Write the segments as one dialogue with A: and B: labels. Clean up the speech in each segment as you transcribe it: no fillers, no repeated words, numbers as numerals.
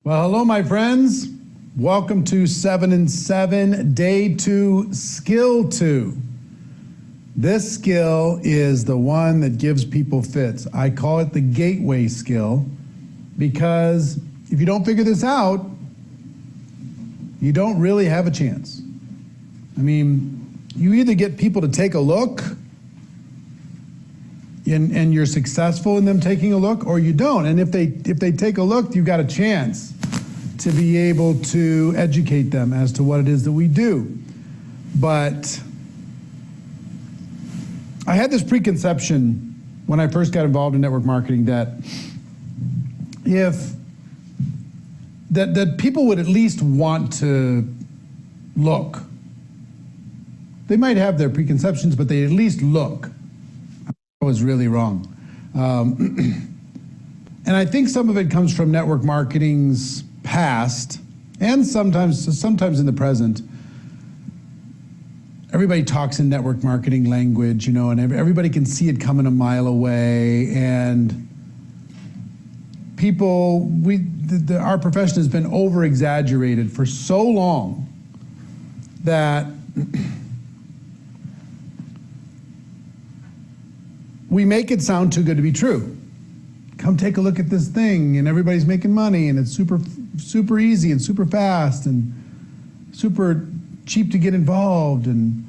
A: Well, hello, my friends. Welcome to 7 and 7, Day 2, Skill 2. This skill is the one that gives people fits. I call it the gateway skill because if you don't figure this out, you don't really have a chance. I mean, you either get people to take a look and you're successful in them taking a look, or you don't. And if they take a look, you've got a chance to be able to educate them as to what it is that we do. But I had this preconception when I first got involved in network marketing that that people would at least want to look. They might have their preconceptions, but they at least look. I was really wrong. And I think some of it comes from network marketing's past, and sometimes in the present. Everybody talks in network marketing language, you know, and everybody can see it coming a mile away. And people, our profession has been over-exaggerated for so long that we make it sound too good to be true. Come take a look at this thing, and everybody's making money, and it's super easy and super fast and super cheap to get involved. And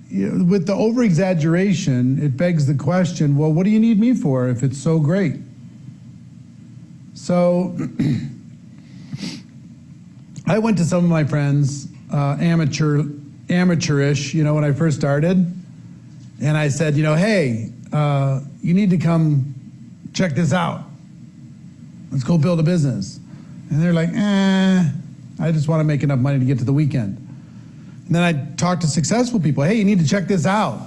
A: you know, with the over-exaggeration, it begs the question, well, what do you need me for if it's so great? So I went to some of my friends, amateurish, you know, when I first started, and I said, you know, hey, you need to come check this out. Let's go build a business. And they're like, I just want to make enough money to get to the weekend. And then I talked to successful people. Hey, you need to check this out.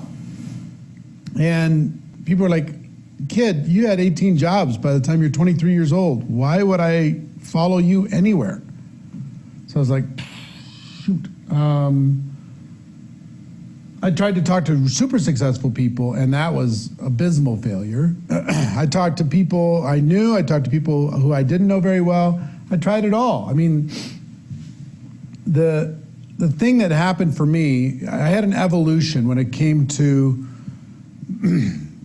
A: And people are like, kid, you had 18 jobs by the time you're 23 years old. Why would I follow you anywhere? So I was like, shoot. I tried to talk to super successful people, and that was abysmal failure. I talked to people I knew. I talked to people who I didn't know very well. I tried it all. I mean, the thing that happened for me, I had an evolution when it came to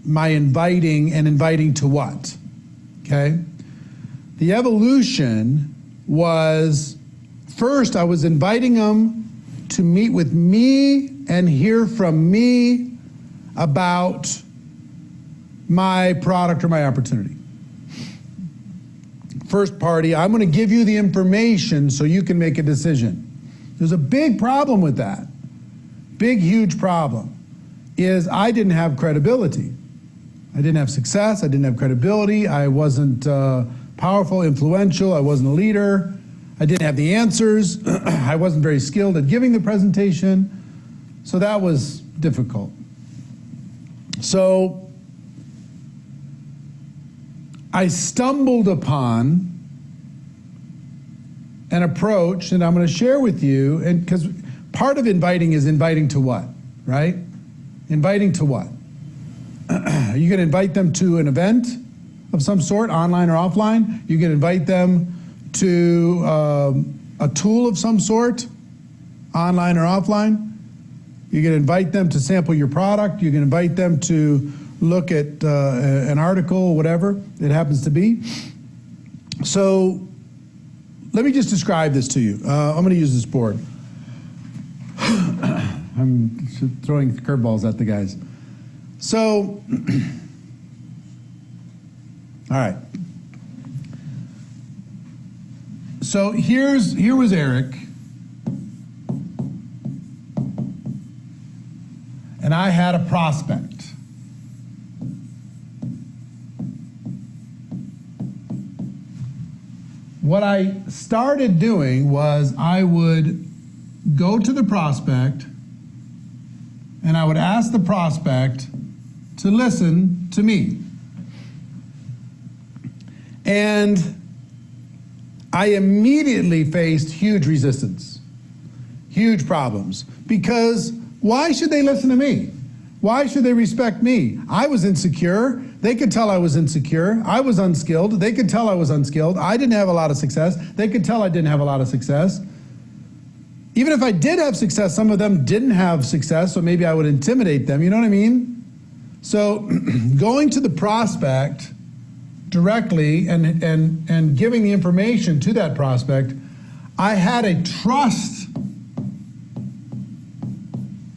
A: my inviting to what, okay? The evolution was, first I was inviting them to meet with me and hear from me about my product or my opportunity. First party, I'm gonna give you the information so you can make a decision. There's a big problem with that. Big, huge problem is I didn't have credibility. I didn't have success, I didn't have credibility, I wasn't powerful, influential, I wasn't a leader, I didn't have the answers, I wasn't very skilled at giving the presentation, so that was difficult. So I stumbled upon an approach, and I'm going to share with you, and because part of inviting is inviting to what, right? Inviting to what? You can invite them to an event of some sort, online or offline. You can invite them to a tool of some sort, online or offline. You can invite them to sample your product. You can invite them to look at an article, whatever it happens to be. So let me just describe this to you. I'm going to use this board. I'm throwing curveballs at the guys. So, all right. So here was Eric, and I had a prospect. What I started doing was I would go to the prospect and I would ask the prospect to listen to me. And I immediately faced huge resistance, huge problems, because why should they listen to me? Why should they respect me? I was insecure. They could tell I was insecure. I was unskilled. They could tell I was unskilled. I didn't have a lot of success. They could tell I didn't have a lot of success. Even if I did have success, some of them didn't have success, so maybe I would intimidate them. You know what I mean? So going to the prospect directly and giving the information to that prospect, I had a trust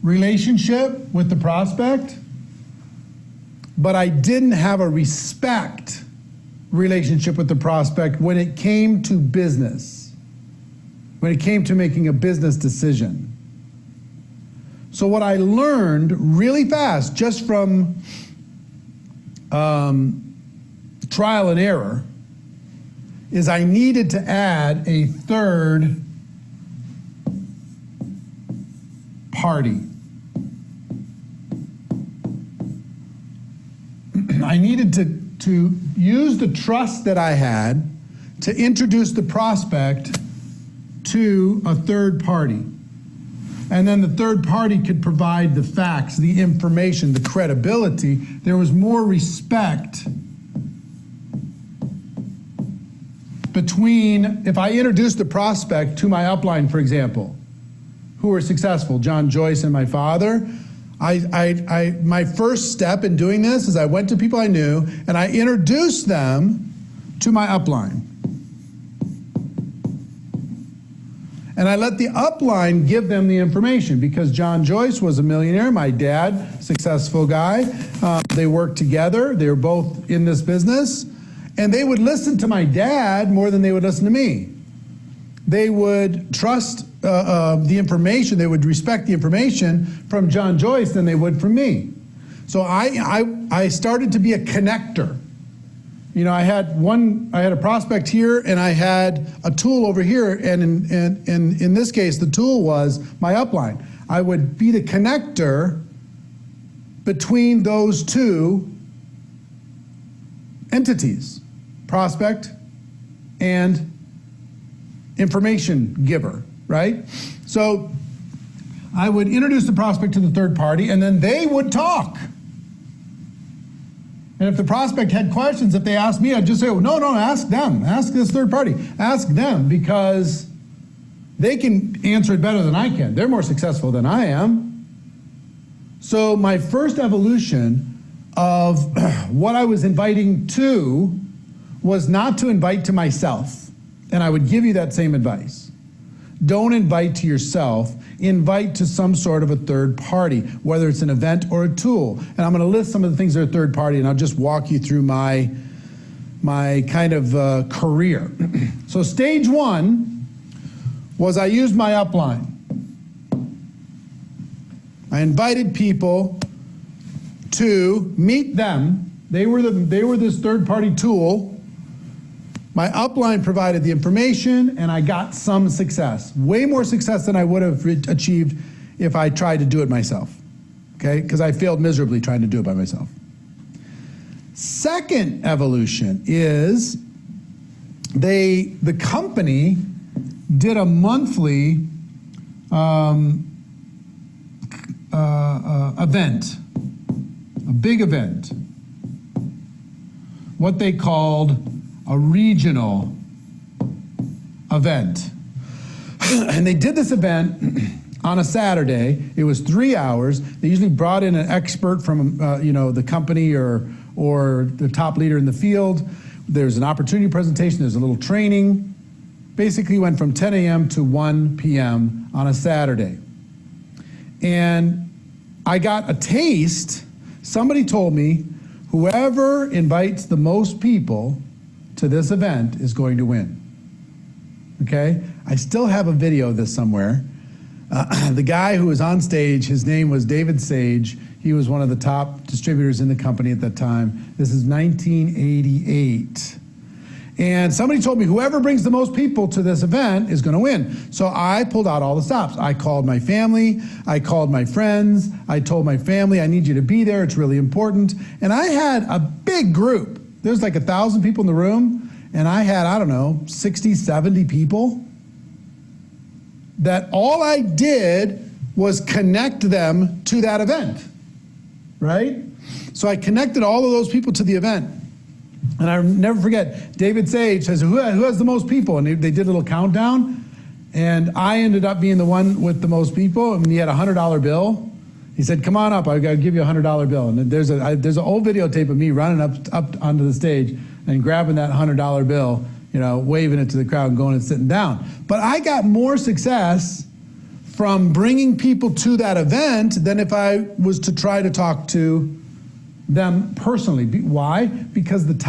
A: relationship with the prospect, but I didn't have a respect relationship with the prospect when it came to business, when it came to making a business decision. So what I learned really fast, just from trial and error, is I needed to add a third party. I needed to use the trust that I had to introduce the prospect to a third party. And then the third party could provide the facts, the information, the credibility. There was more respect between, if I introduced the prospect to my upline, for example, who were successful, John Joyce and my father, my first step in doing this is I went to people I knew and I introduced them to my upline. And I let the upline give them the information, because John Joyce was a millionaire, my dad, successful guy. They worked together, they were both in this business, and they would listen to my dad more than they would listen to me. They would trust the information, they would respect the information from John Joyce than they would from me. So I started to be a connector. You know, I had a prospect here and I had a tool over here, and in this case, the tool was my upline. I would be the connector between those two entities, prospect and information giver, right? So I would introduce the prospect to the third party, and then they would talk. And if the prospect had questions, if they asked me, I'd just say, oh, no, ask them. Ask this third party. Ask them, because they can answer it better than I can. They're more successful than I am. So my first evolution of what I was inviting to was not to invite to myself. And I would give you that same advice. Don't invite to yourself, invite to some sort of a third party, whether it's an event or a tool. And I'm going to list some of the things that are third party, and I'll just walk you through my kind of career. So stage one was I used my upline. I invited people to meet them. They were this third party tool. My upline provided the information, and I got some success. Way more success than I would have achieved if I tried to do it myself, okay? Because I failed miserably trying to do it by myself. Second evolution is the company did a monthly event, a big event, what they called a regional event. And they did this event on a Saturday. It was 3 hours. They usually brought in an expert from the company or the top leader in the field. There's an opportunity presentation, there's a little training. Basically went from 10 a.m. to 1 p.m. on a Saturday. And I got a taste. Somebody told me, whoever invites the most people to this event is going to win. Okay? I still have a video of this somewhere. The guy who was on stage, his name was David Sage. He was one of the top distributors in the company at that time. This is 1988. And somebody told me, whoever brings the most people to this event is going to win. So I pulled out all the stops. I called my family. I called my friends. I told my family, I need you to be there. It's really important. And I had a big group. There's like 1,000 people in the room, and I had, I don't know, 60, 70 people that all I did was connect them to that event, right? So I connected all of those people to the event. And I never forget, David Sage says, who has the most people? And they did a little countdown. And I ended up being the one with the most people. And he had a $100 bill. He said, come on up, I've got to give you a $100 bill. And there's an old videotape of me running up onto the stage and grabbing that $100 bill, you know, waving it to the crowd and going and sitting down. But I got more success from bringing people to that event than if I was to try to talk to them personally. Why? Because that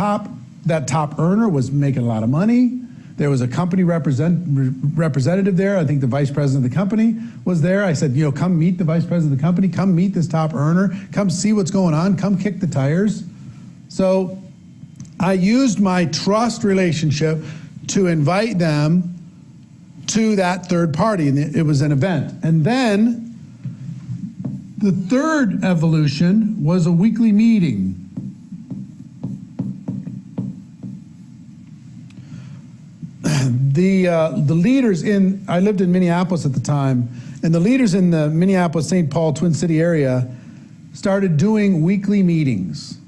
A: top earner was making a lot of money. There was a company representative there. I think the vice president of the company was there. I said, you know, come meet the vice president of the company. Come meet this top earner. Come see what's going on. Come kick the tires. So I used my trust relationship to invite them to that third party, and it was an event. And then the third evolution was a weekly meeting. The leaders I lived in Minneapolis at the time, and the leaders in the Minneapolis, St. Paul, Twin City area started doing weekly meetings.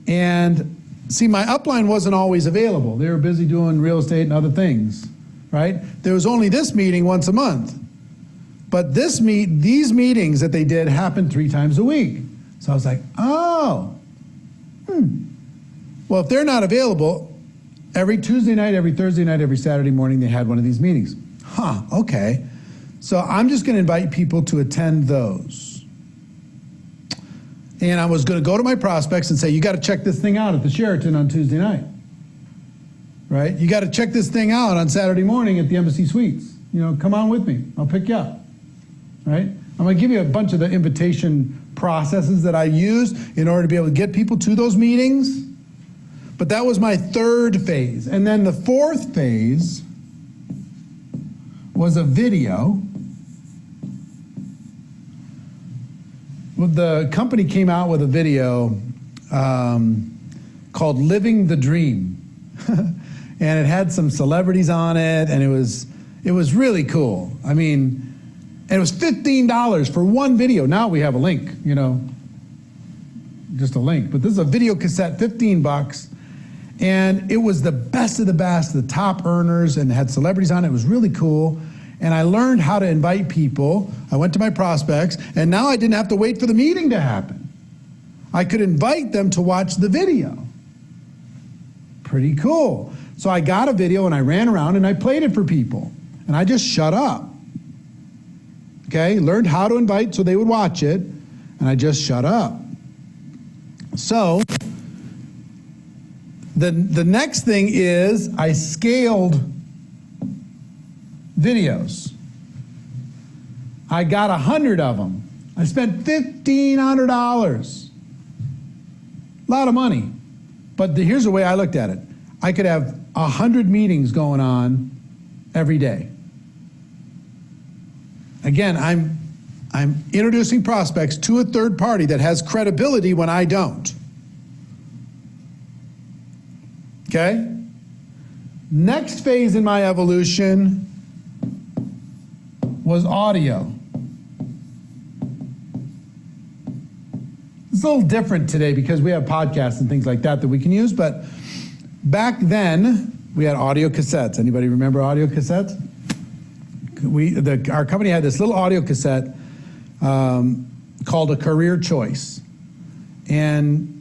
A: And see, my upline wasn't always available. They were busy doing real estate and other things, right? There was only this meeting once a month. But these meetings that they did happened 3 times a week. So I was like, oh, well, if they're not available, every Tuesday night, every Thursday night, every Saturday morning, they had one of these meetings. Okay. So I'm just going to invite people to attend those. And I was going to go to my prospects and say, you got to check this thing out at the Sheraton on Tuesday night. Right? You got to check this thing out on Saturday morning at the Embassy Suites. You know, come on with me. I'll pick you up. Right? I'm going to give you a bunch of the invitation processes that I use in order to be able to get people to those meetings. But that was my third phase. And then the fourth phase was a video. Well, the company came out with a video called Living the Dream. And it had some celebrities on it, and it was really cool. I mean, and it was $15 for one video. Now we have a link, you know, just a link. But this is a video cassette, 15 bucks. And it was the best of the best, the top earners, and had celebrities on it. It was really cool. And I learned how to invite people. I went to my prospects, and now I didn't have to wait for the meeting to happen. I could invite them to watch the video. Pretty cool. So I got a video, and I ran around, and I played it for people. And I just shut up. Okay? Learned how to invite so they would watch it, and I just shut up. So the next thing is I scaled videos. I got 100 of them. I spent $1,500. A lot of money. But here's the way I looked at it. I could have 100 meetings going on every day. Again, I'm introducing prospects to a third party that has credibility when I don't. Okay? Next phase in my evolution was audio. It's a little different today because we have podcasts and things like that we can use, but back then we had audio cassettes. Anybody remember audio cassettes? Our company had this little audio cassette called a Career Choice. And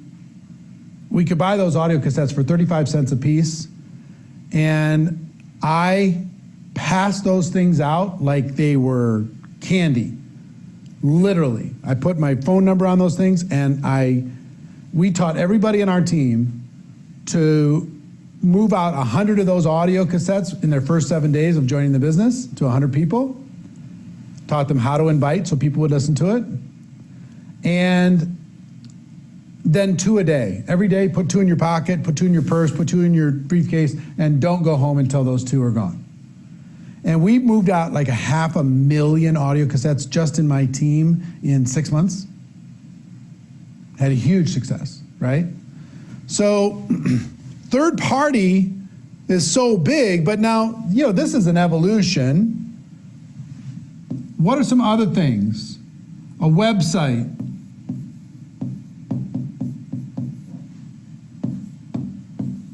A: we could buy those audio cassettes for 35 cents a piece, and I passed those things out like they were candy. Literally. I put my phone number on those things, and we taught everybody in our team to move out 100 of those audio cassettes in their first 7 days of joining the business to 100 people. Taught them how to invite so people would listen to it. And then 2 a day. Every day, put 2 in your pocket, put 2 in your purse, put 2 in your briefcase, and don't go home until those 2 are gone. And we moved out like 500,000 audio cassettes just in my team in 6 months. Had a huge success, right? So third party is so big, but now, you know, this is an evolution. What are some other things? A website.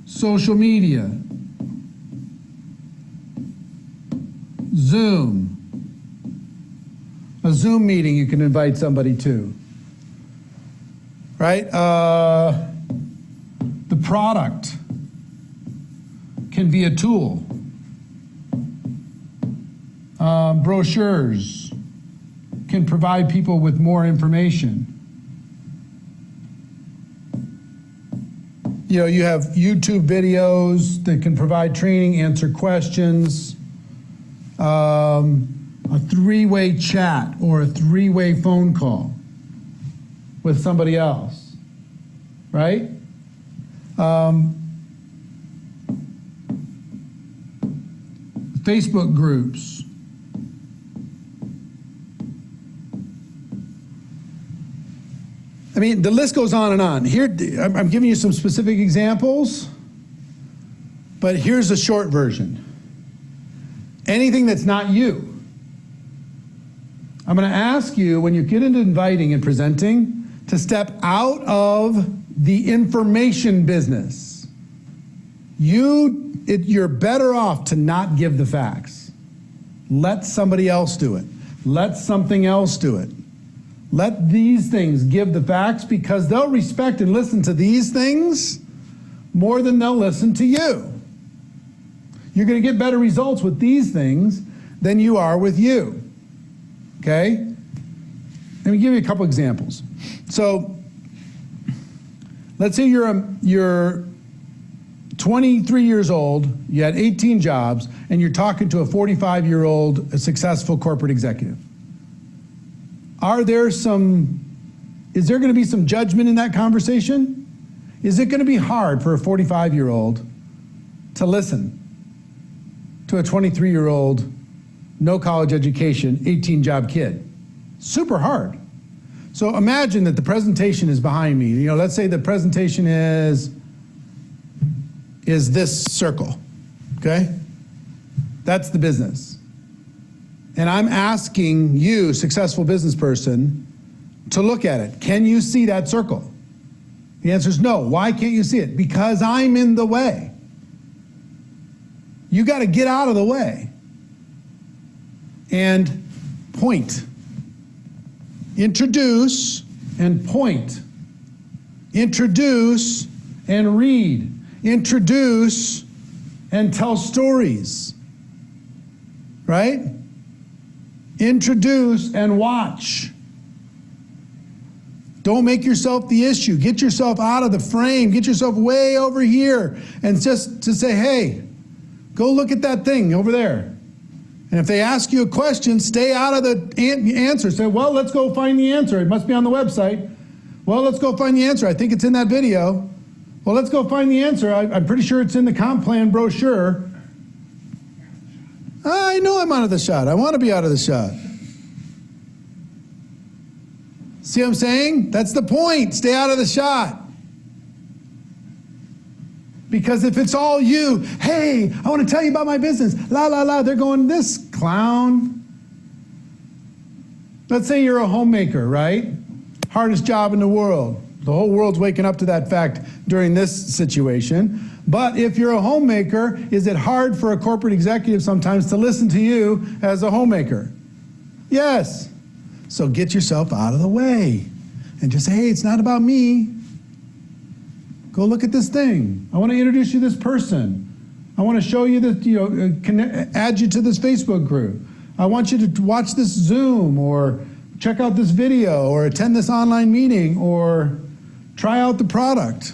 A: social media, Zoom. A Zoom meeting you can invite somebody to, right? The product can be a tool. Brochures can provide people with more information. You know, you have YouTube videos that can provide training, answer questions, a three-way chat or a three-way phone call with somebody else, right? Facebook groups. I mean, the list goes on and on. Here, I'm giving you some specific examples, but here's a short version. Anything that's not you. I'm going to ask you, when you get into inviting and presenting, to step out of the information business. You're better off to not give the facts. Let somebody else do it. Let something else do it. Let these things give the facts, because they'll respect and listen to these things more than they'll listen to you. You're going to get better results with these things than you are with you. Okay? Let me give you a couple examples. So, let's say you're 23 years old, you had 18 jobs, and you're talking to a 45-year-old successful corporate executive. Is there going to be some judgment in that conversation? Is it going to be hard for a 45-year-old to listen to a 23-year-old, no college education, 18-job kid? Super hard. So imagine that the presentation is behind me. You know, let's say the presentation is this circle, okay? That's the business. And I'm asking you, successful business person, to look at it. Can you see that circle? The answer is no. Why can't you see it? Because I'm in the way. You got to get out of the way and point. Introduce and point. Introduce and read. Introduce and tell stories. Right? Introduce and watch. Don't make yourself the issue. Get yourself out of the frame. Get yourself way over here and just to say, hey, go look at that thing over there. And if they ask you a question, stay out of the answer. Say, well, let's go find the answer. It must be on the website. Well, let's go find the answer. I think it's in that video. Well, let's go find the answer. I'm pretty sure it's in the comp plan brochure. I know I'm out of the shot. I want to be out of the shot. See what I'm saying? That's the point. Stay out of the shot. Because if it's all you, hey, I want to tell you about my business, la, la, la, they're going, this clown. Let's say you're a homemaker, right? Hardest job in the world. The whole world's waking up to that fact during this situation. But if you're a homemaker, is it hard for a corporate executive sometimes to listen to you as a homemaker? Yes. So get yourself out of the way and just say, hey, it's not about me. Go look at this thing. I want to introduce you to this person. I want to show you that, add you to this Facebook group. I want you to watch this Zoom or check out this video or attend this online meeting or try out the product.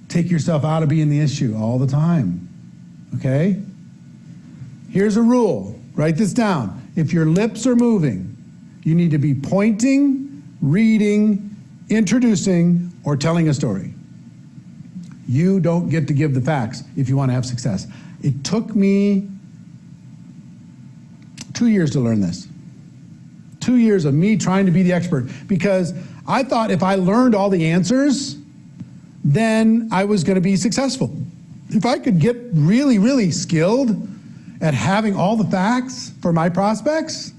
A: Take yourself out of being the issue all the time, okay? Here's a rule. Write this down. If your lips are moving, you need to be pointing, reading, introducing, or telling a story. You don't get to give the facts if you want to have success. It took me 2 years to learn this. 2 years of me trying to be the expert, because I thought if I learned all the answers, then I was going to be successful. If I could get really, really skilled at having all the facts for my prospects,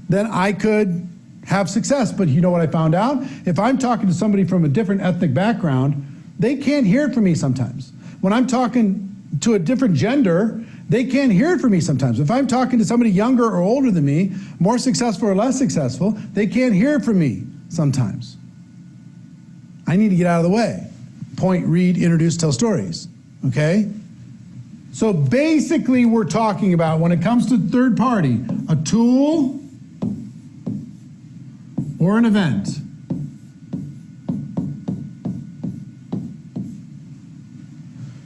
A: then I could have success. But you know what I found out? If I'm talking to somebody from a different ethnic background, they can't hear it from me sometimes. When I'm talking to a different gender, they can't hear it from me sometimes. If I'm talking to somebody younger or older than me, more successful or less successful, they can't hear it from me sometimes. I need to get out of the way. Point, read, introduce, tell stories, okay? So basically we're talking about, when it comes to third party, a tool or an event.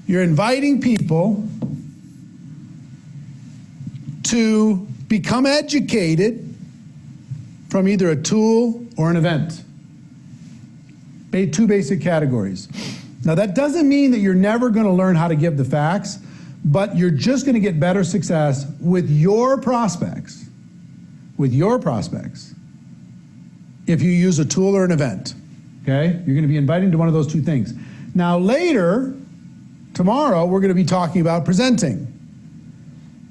A: You're inviting people to become educated from either a tool or an event. Two basic categories. Now that doesn't mean that you're never going to learn how to give the facts, but you're just going to get better success with your prospects. With your prospects. If you use a tool or an event. Okay? You're going to be inviting to one of those two things. Now later, tomorrow, we're going to be talking about presenting.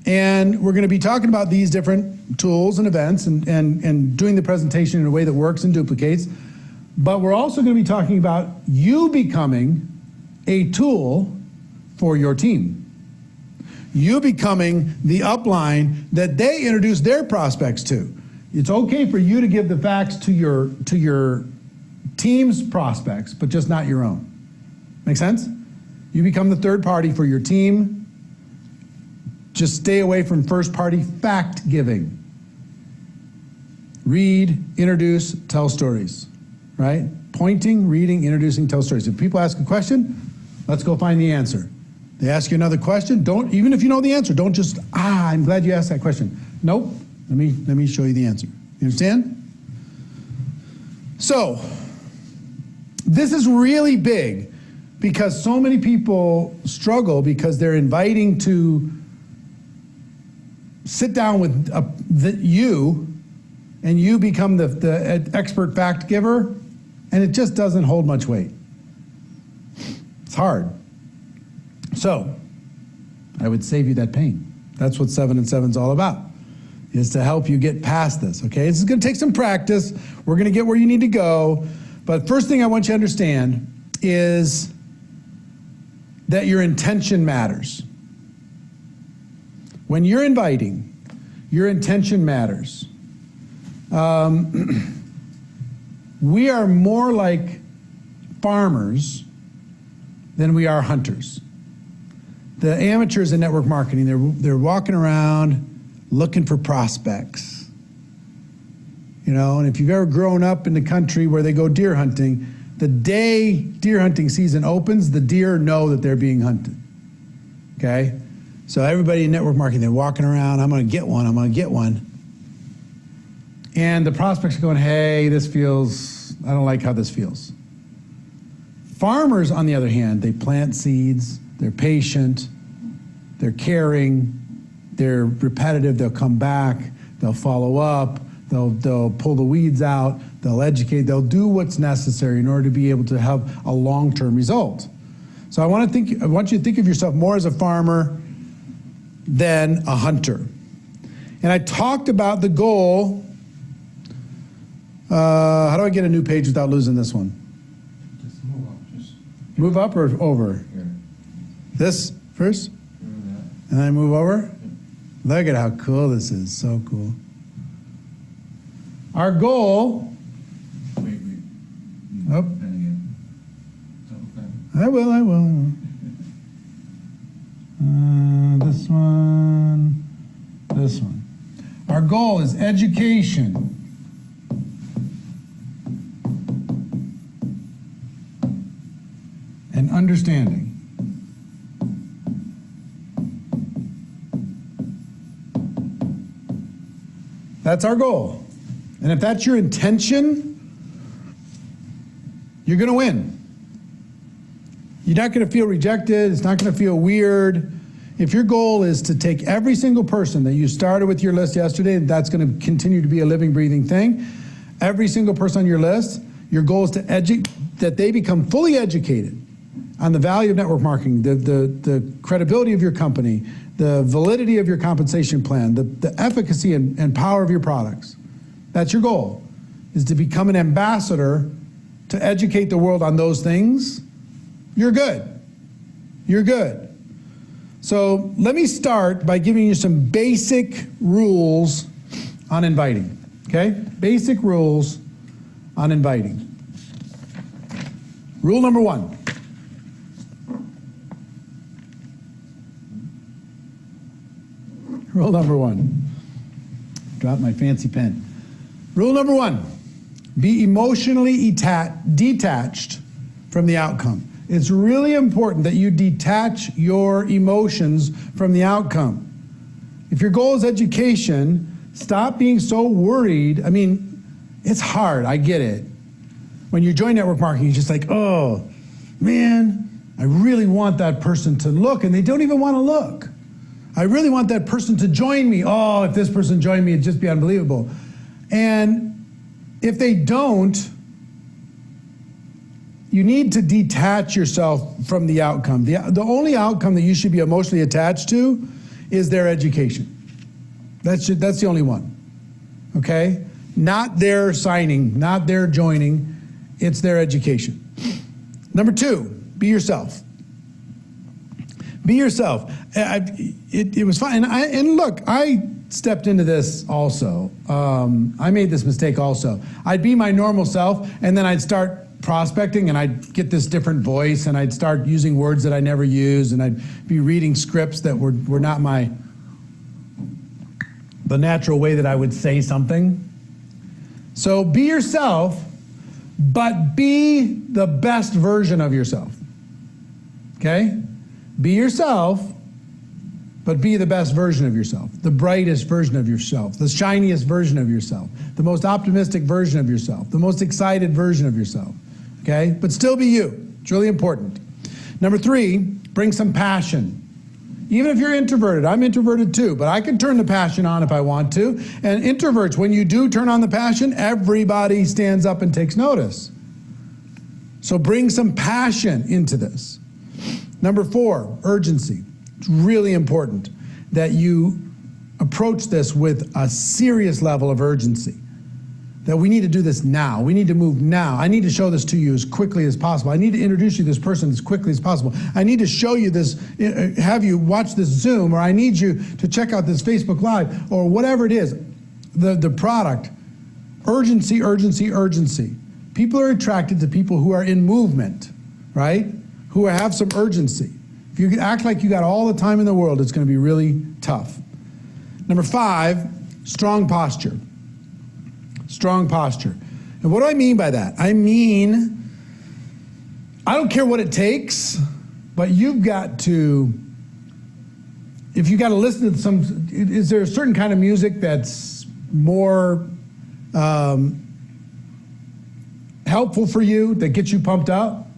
A: And we're going to be talking about these different tools and events and doing the presentation in a way that works and duplicates. But we're also going to be talking about you becoming a tool for your team. You becoming the upline that they introduce their prospects to. It's okay for you to give the facts to your team's prospects, but just not your own. Make sense? You become the third party for your team. Just stay away from first party fact giving. Read, introduce, tell stories, right? Pointing, reading, introducing, tell stories. If people ask a question, let's go find the answer. They ask you another question, even if you know the answer, don't just, I'm glad you asked that question. Nope, let me show you the answer. You understand? So, this is really big because so many people struggle because they're inviting to sit down with you, and you become the expert fact giver, and it just doesn't hold much weight. It's hard. So, I would save you that pain. That's what 7 and 7 is all about, is to help you get past this, okay? This is gonna take some practice. We're gonna get where you need to go. But first thing I want you to understand is that your intention matters. When you're inviting, your intention matters. We are more like farmers than we are hunters. The amateurs in network marketing, they're walking around looking for prospects. You know, and if you've ever grown up in the country where they go deer hunting, the day deer hunting season opens, the deer know that they're being hunted, okay? So everybody in network marketing, they're walking around, I'm gonna get one, I'm gonna get one. And the prospects are going, hey, this feels, I don't like how this feels. Farmers, on the other hand, they plant seeds, they're patient, they're caring, they're repetitive, they'll come back, they'll follow up, they'll pull the weeds out, they'll educate, they'll do what's necessary in order to be able to have a long-term result. So I want you to think of yourself more as a farmer than a hunter. And I talked about the goal. How do I get a new page without losing this one?
B: Just move up.
A: Move up or over?
B: Here.
A: This first? And then I move over? Look at how cool this is. So cool. Our goal.
B: Wait.
A: Oh.
B: Pen again.
A: I will. This one. Our goal is education. And understanding. That's our goal. And if that's your intention, you're going to win. You're not going to feel rejected. It's not going to feel weird. If your goal is to take every single person that you started with your list yesterday, and that's going to continue to be a living, breathing thing, every single person on your list, your goal is to that they become fully educated on the value of network marketing, the credibility of your company, the validity of your compensation plan, the efficacy and power of your products. That's your goal, is to become an ambassador to educate the world on those things you're good. You're good. So let me start by giving you some basic rules on inviting, okay? Basic rules on inviting. Rule number one. Rule number one. Drop my fancy pen. Rule number one. Be emotionally detached from the outcome. It's really important that you detach your emotions from the outcome. If your goal is education, stop being so worried. I mean, it's hard, I get it. When you join network marketing, you're just like, oh, man, I really want that person to look, and they don't even want to look. I really want that person to join me. Oh, if this person joined me, it'd just be unbelievable. And if they don't, you need to detach yourself from the outcome. The only outcome that you should be emotionally attached to is their education. That's the only one, okay? Not their signing, not their joining, it's their education. Number two, be yourself. Be yourself. It was fun, and look, I stepped into this also. I made this mistake also. I'd be my normal self, and then I'd start prospecting, and I'd get this different voice, and I'd start using words that I never use, and I'd be reading scripts that were not the natural way that I would say something. So be yourself, but be the best version of yourself. Okay? Be yourself, but be the best version of yourself, the brightest version of yourself, the shiniest version of yourself, the most optimistic version of yourself, the most excited version of yourself, okay? But still be you. It's really important. Number three, bring some passion. Even if you're introverted, I'm introverted too, but I can turn the passion on if I want to. And introverts, when you do turn on the passion, everybody stands up and takes notice. So bring some passion into this. Number four, urgency. It's really important that you approach this with a serious level of urgency. That we need to do this now. We need to move now. I need to show this to you as quickly as possible. I need to introduce you to this person as quickly as possible. I need to show you this, have you watch this Zoom, or I need you to check out this Facebook Live, or whatever it is. The product. Urgency, urgency, urgency. People are attracted to people who are in movement, right? Who have some urgency. If you act like you got all the time in the world, it's going to be really tough. Number five, strong posture. Strong posture. And what do I mean by that? I mean, I don't care what it takes, but you've got to, if you got to listen to some, is there a certain kind of music that's more helpful for you, that gets you pumped up?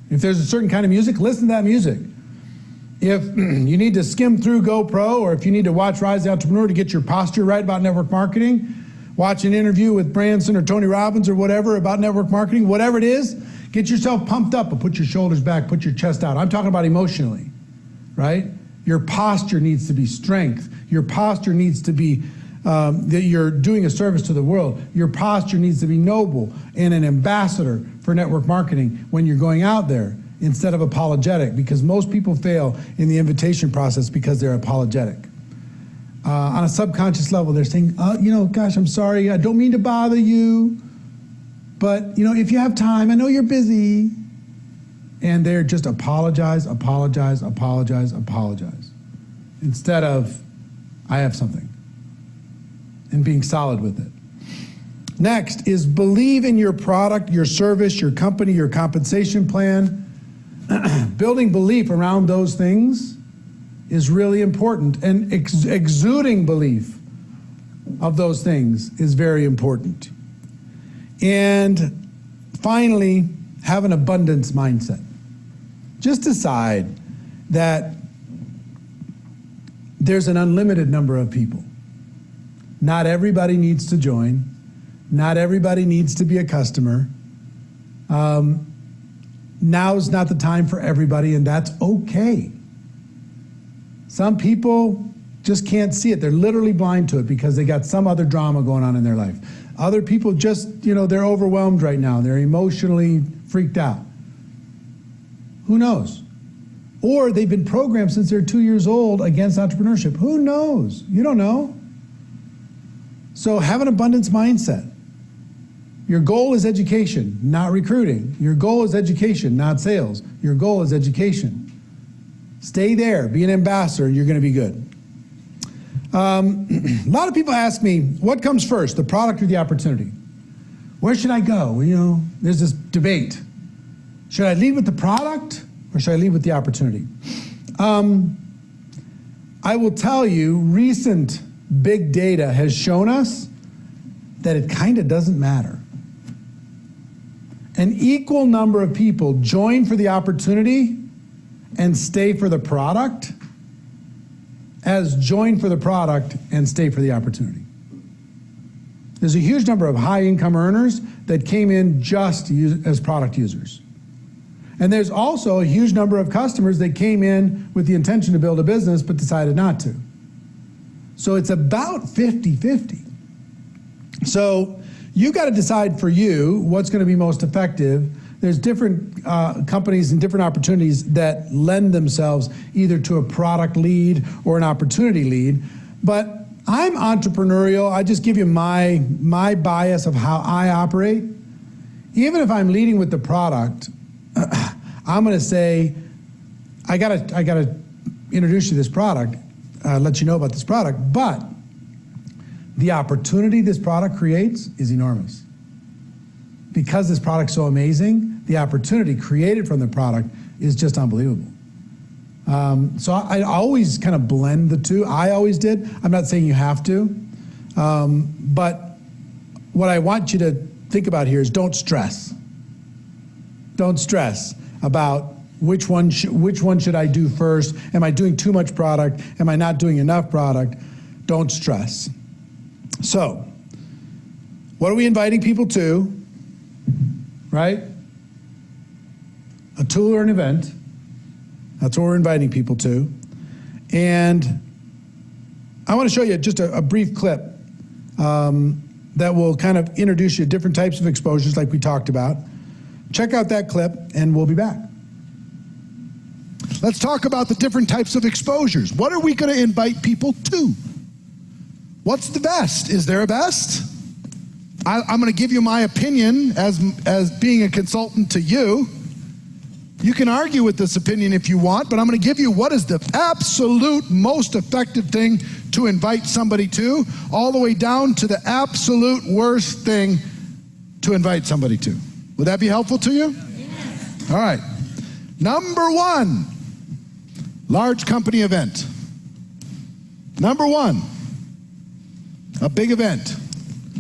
A: If there's a certain kind of music, listen to that music. If you need to skim through GoPro, or if you need to watch Rise the Entrepreneur to get your posture right about network marketing, watch an interview with Branson or Tony Robbins or whatever about network marketing, whatever it is, get yourself pumped up and put your shoulders back, put your chest out. I'm talking about emotionally, right? Your posture needs to be strength. Your posture needs to be that you're doing a service to the world. Your posture needs to be noble and an ambassador for network marketing when you're going out there, instead of apologetic, because most people fail in the invitation process because they're apologetic. On a subconscious level, they're saying, gosh, I'm sorry, I don't mean to bother you, but if you have time, I know you're busy. And they're just apologize, apologize, apologize, apologize, instead of, I have something, and being solid with it. Next is believe in your product, your service, your company, your compensation plan. Building belief around those things is really important, and exuding belief of those things is very important. And finally, have an abundance mindset. Just decide that there's an unlimited number of people. Not everybody needs to join. Not everybody needs to be a customer. Now's not the time for everybody, and that's okay. Some people just can't see it. They're literally blind to it because they got some other drama going on in their life. Other people just, they're overwhelmed right now. They're emotionally freaked out. Who knows? Or they've been programmed since they're 2 years old against entrepreneurship. Who knows? You don't know. So have an abundance mindset. Your goal is education, not recruiting. Your goal is education, not sales. Your goal is education. Stay there, be an ambassador, and you're going to be good. A lot of people ask me, what comes first, the product or the opportunity? Where should I go? You know, there's this debate. Should I lead with the product or should I lead with the opportunity? I will tell you, recent big data has shown us that it kind of doesn't matter. An equal number of people join for the opportunity and stay for the product as join for the product and stay for the opportunity. There's a huge number of high income earners that came in just as product users. And there's also a huge number of customers that came in with the intention to build a business but decided not to. So it's about 50-50. So you got to decide for you what's going to be most effective. There's different companies and different opportunities that lend themselves either to a product lead or an opportunity lead. But I'm entrepreneurial. I just give you my bias of how I operate. Even if I'm leading with the product, I'm going to say, I gotta introduce you to this product, let you know about this product, but the opportunity this product creates is enormous. Because this product's so amazing, the opportunity created from the product is just unbelievable. So I always kind of blend the two. I always did. I'm not saying you have to, but what I want you to think about here is don't stress. Don't stress about which one should I do first? Am I doing too much product? Am I not doing enough product? Don't stress. So, what are we inviting people to? Right? A tool or an event. That's what we're inviting people to. And I want to show you just a brief clip that will kind of introduce you to different types of exposures like we talked about. Check out that clip and we'll be back.
C: Let's talk about the different types of exposures. What are we going to invite people to? What's the best? Is there a best? I'm going to give you my opinion as being a consultant to you. You can argue with this opinion if you want, but I'm going to give you what is the absolute most effective thing to invite somebody to, all the way down to the absolute worst thing to invite somebody to. Would that be helpful to you? Yes. All right. Number one, large company event. Number one, a big event.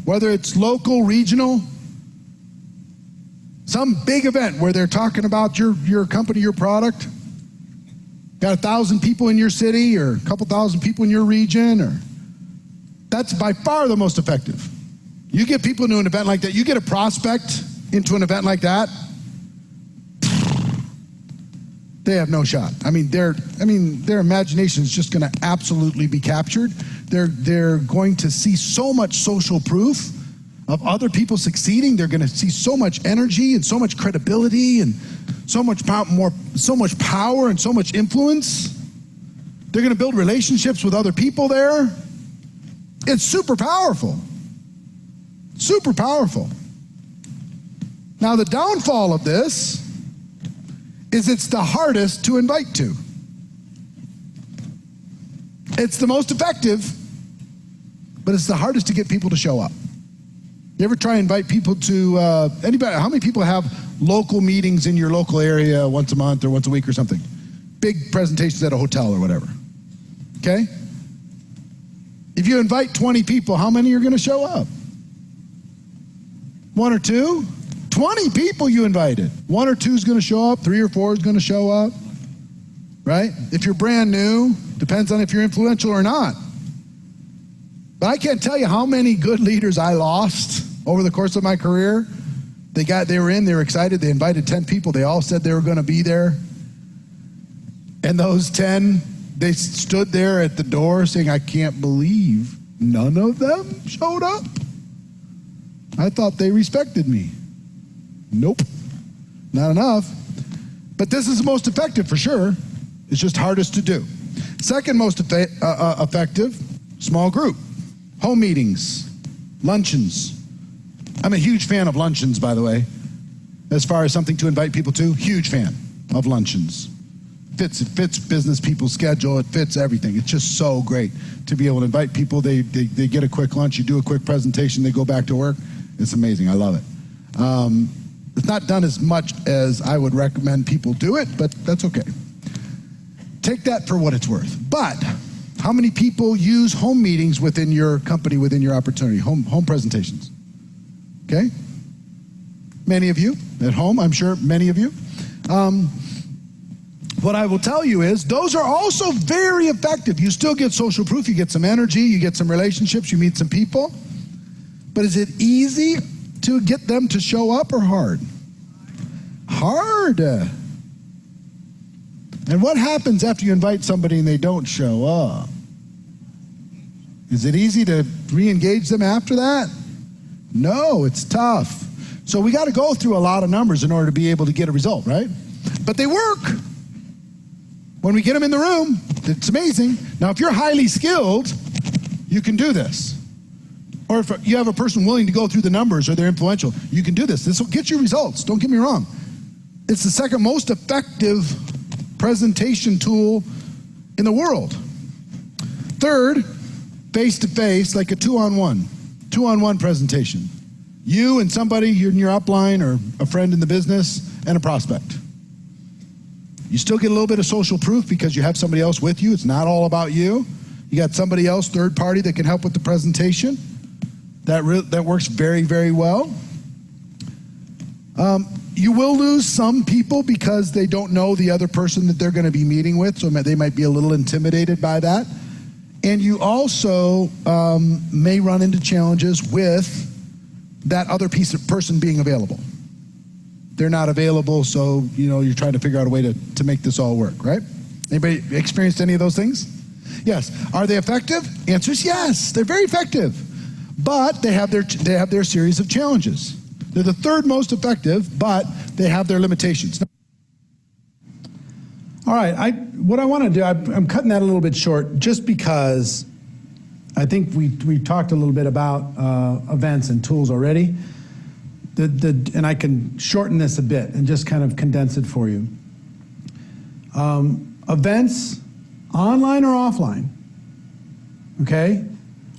C: Whether it's local, regional, some big event where they're talking about your company, your product. Got 1,000 people in your city or a couple thousand people in your region, or that's by far the most effective. You get people into an event like that, you get a prospect into an event like that, they have no shot. I mean, their imagination is just going to absolutely be captured. They're going to see so much social proof of other people succeeding. They're going to see so much energy and so much credibility and so much power and so much influence. They're going to build relationships with other people there. It's super powerful. Super powerful. Now, the downfall of this is it's the hardest to invite to. It's the most effective, but it's the hardest to get people to show up. You ever try and invite people to, anybody, how many people have local meetings in your local area once a month or once a week or something? Big presentations at a hotel or whatever, okay? If you invite 20 people, how many are gonna show up? 1 or 2? 20 people you invited. 1 or 2 is gonna show up, 3 or 4 is gonna show up, right? If you're brand new, depends on if you're influential or not. But I can't tell you how many good leaders I lost over the course of my career. They were excited, they invited 10 people, they all said they were gonna be there. And those 10, they stood there at the door saying, I can't believe none of them showed up. I thought they respected me. Nope, not enough. But But this is the most effective for sure. It's just hardest to do. Second most effective, small group. Home meetings, luncheons. I'm a huge fan of luncheons, by the way. As far as something to invite people to, huge fan of luncheons. It fits business people's schedule, it fits everything. It's just so great to be able to invite people. They get a quick lunch, you do a quick presentation, they go back to work. It's amazing, I love it. It's not done as much as I would recommend people do it, but that's okay. Take that for what it's worth. But how many people use home meetings within your company, within your opportunity, home presentations? Okay? Many of you at home, I'm sure many of you. What I will tell you is those are also very effective. You still get social proof, you get some energy, you get some relationships, you meet some people. But is it easy to get them to show up or hard? Hard. And what happens after you invite somebody and they don't show up? Is it easy to re-engage them after that? No, it's tough. So we got to go through a lot of numbers in order to be able to get a result, right? But they work. When we get them in the room, it's amazing. Now, if you're highly skilled, you can do this. Or if you have a person willing to go through the numbers or they're influential, you can do this. This will get you results. Don't get me wrong. It's the second most effective presentation tool in the world. Third, face-to-face, like a two-on-one presentation. You and somebody in your upline or a friend in the business and a prospect. You still get a little bit of social proof because you have somebody else with you. It's not all about you. You got somebody else, third party, that can help with the presentation. That works very, very well. You will lose some people because they don't know the other person that they're going to be meeting with, so they might be a little intimidated by that. And you also may run into challenges with that other person being available. They're not available, so you're trying to figure out a way to make this all work, right? Anybody experienced any of those things? Yes. Are they effective? Answer is yes. They're very effective. But they have their series of challenges. They're the third most effective, but they have their limitations.
A: All right, what I want to do, I'm cutting that a little bit short just because I think we talked a little bit about events and tools already. And I can shorten this a bit and just kind of condense it for you. Events, online or offline, okay?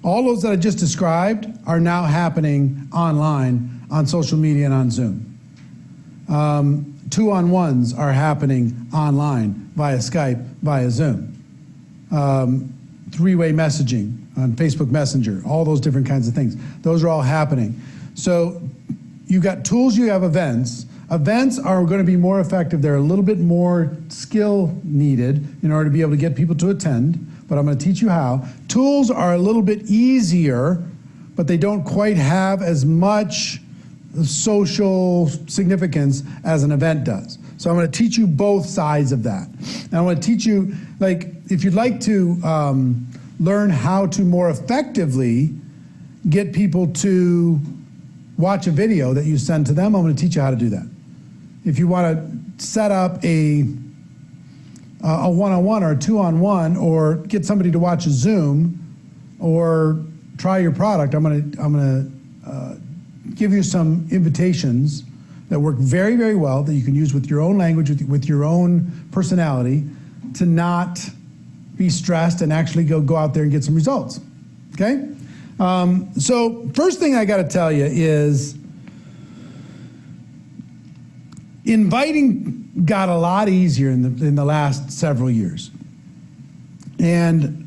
A: All those that I just described are now happening online on social media and on Zoom. Two-on-ones are happening online via Skype, via Zoom. Three-way messaging on Facebook Messenger, all those different kinds of things. Those are all happening. So you've got tools, you have events. Events are going to be more effective. They're a little bit more skill needed in order to be able to get people to attend, but I'm going to teach you how. Tools are a little bit easier, but they don't quite have as much social significance as an event does. So I'm going to teach you both sides of that. And I want to teach you, like, if you'd like to learn how to more effectively get people to watch a video that you send to them, I'm going to teach you how to do that. If you want to set up a one-on-one or a two-on-one, or get somebody to watch a Zoom, or try your product, I'm going to give you some invitations that work very, very well that you can use with your own language, with your own personality, to not be stressed and actually go out there and get some results. Okay? So first thing I got to tell you is inviting got a lot easier in the last several years. And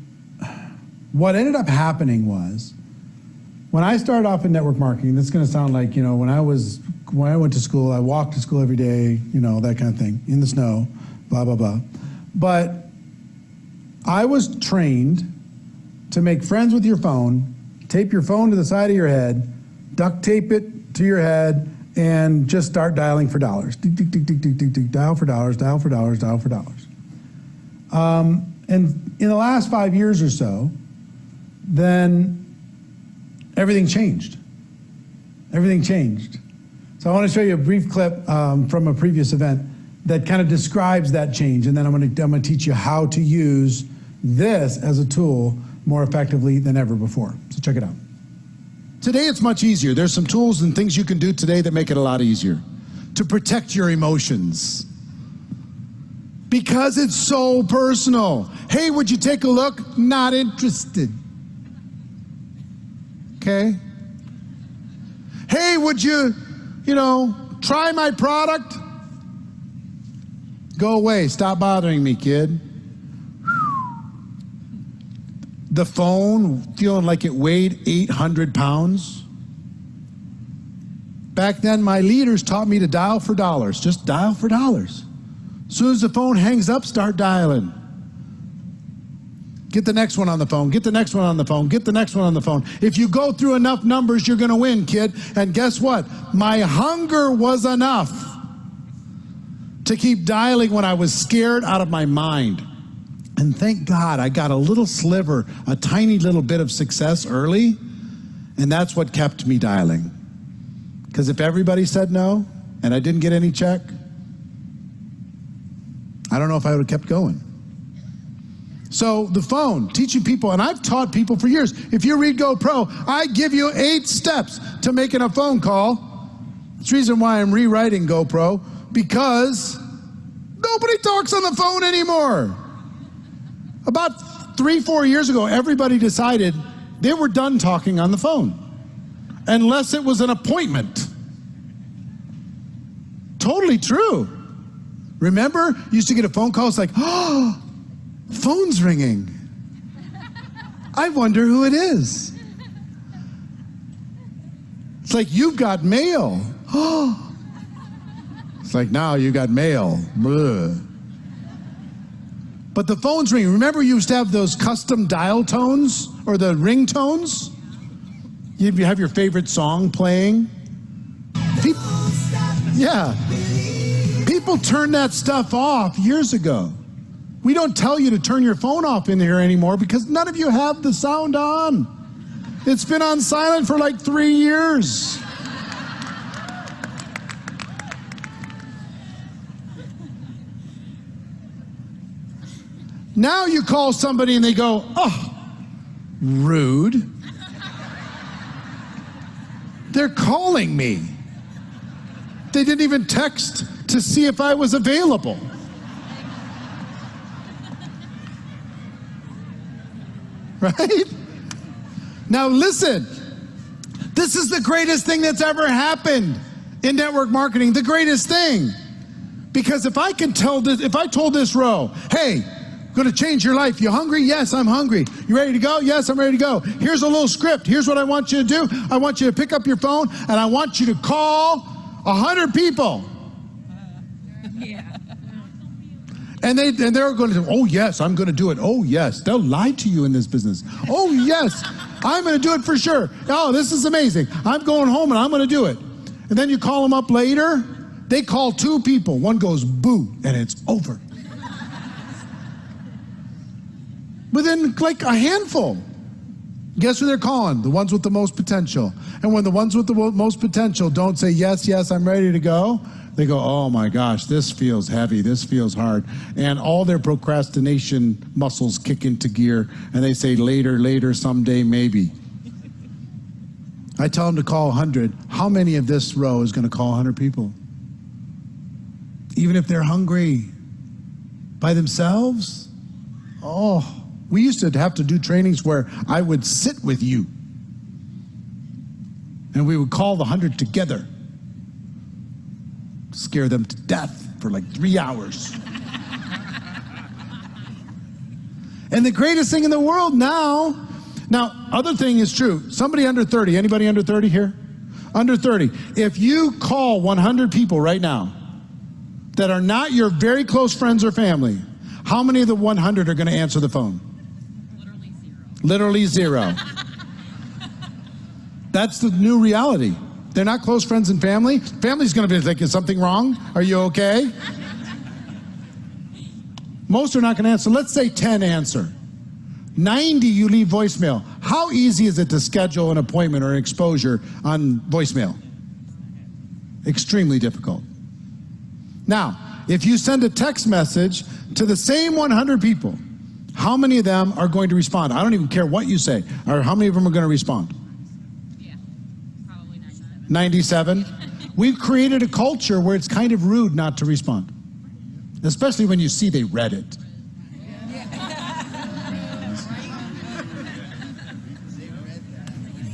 A: what ended up happening was, when I started off in network marketing, this is going to sound like, when I went to school, I walked to school every day, that kind of thing, in the snow, blah, blah, blah. But I was trained to make friends with your phone, tape your phone to the side of your head, duct tape it to your head, and just start dialing for dollars. Tick, tick, tick, tick, tick, tick, tick, dial for dollars, dial for dollars, dial for dollars. And in the last 5 years or so, then everything changed. Everything changed. So I want to show you a brief clip from a previous event that kind of describes that change. And then I'm gonna teach you how to use this as a tool more effectively than ever before. So check it out.
C: Today it's much easier. There's some tools and things you can do today that make it a lot easier to protect your emotions. Because it's so personal. Hey, would you take a look? Not interested. Okay? Hey, would you try my product? Go away. Stop bothering me, kid. The phone, feeling like it weighed 800 pounds. Back then, my leaders taught me to dial for dollars. Just dial for dollars. As soon as the phone hangs up, start dialing. Get the next one on the phone. Get the next one on the phone. Get the next one on the phone. If you go through enough numbers, you're going to win, kid. And guess what? My hunger was enough to keep dialing when I was scared out of my mind. And thank God I got a little sliver, a tiny little bit of success early, and that's what kept me dialing. Because if everybody said no, and I didn't get any check, I don't know if I would have kept going. So the phone, teaching people, and I've taught people for years. If you read GoPro, I give you 8 steps to making a phone call. That's the reason why I'm rewriting GoPro, because nobody talks on the phone anymore. About 3-4 years ago, everybody decided they were done talking on the phone, unless it was an appointment. Totally true. Remember, you used to get a phone call, it's like, oh, phone's ringing. I wonder who it is. It's like, you've got mail. Oh. It's like, now you got mail. Bleh. But the phone's ringing. Remember, you used to have those custom dial tones or the ringtones? You'd have your favorite song playing. Yeah. People turned that stuff off years ago. We don't tell you to turn your phone off in here anymore because none of you have the sound on. It's been on silent for like 3 years. Now you call somebody and they go, oh, rude. They're calling me. They didn't even text to see if I was available. Right? Now listen, this is the greatest thing that's ever happened in network marketing, the greatest thing. Because if I told this row, hey, I'm going to change your life. You hungry? Yes, I'm hungry. You ready to go? Yes, I'm ready to go. Here's a little script. Here's what I want you to do. I want you to pick up your phone and I want you to call 100 people.
D: Yeah.
C: And they're going to say, oh yes, I'm going to do it. Oh yes, they'll lie to you in this business. Oh yes, I'm going to do it for sure. Oh, this is amazing. I'm going home and I'm going to do it. And then you call them up later. They call 2 people. One goes boo, and it's over. Within like a handful. Guess who they're calling? The ones with the most potential. And when the ones with the most potential don't say, yes, yes, I'm ready to go, they go, oh my gosh, this feels heavy, this feels hard. And all their procrastination muscles kick into gear, and they say, later, later, someday, maybe. I tell them to call 100. How many of this row is going to call 100 people? Even if they're hungry by themselves? Oh. We used to have to do trainings where I would sit with you and we would call the 100 together, scare them to death for like 3 hours. And the greatest thing in the world now, other thing is true. Somebody under 30, anybody under 30 here? Under 30. If you call 100 people right now that are not your very close friends or family, how many of the 100 are going to answer the phone? Literally zero. That's the new reality. They're not close friends and family. Family's going to be like, is something wrong? Are you okay? Most are not going to answer. Let's say 10 answer. 90 you leave voicemail. How easy is it to schedule an appointment or an exposure on voicemail? Extremely difficult. Now, if you send a text message to the same 100 people, how many of them are going to respond? I don't even care what you say, or how many of them are going to respond?
D: Yeah, probably 97.
C: 97? We've created a culture where it's kind of rude not to respond, especially when you see they read it.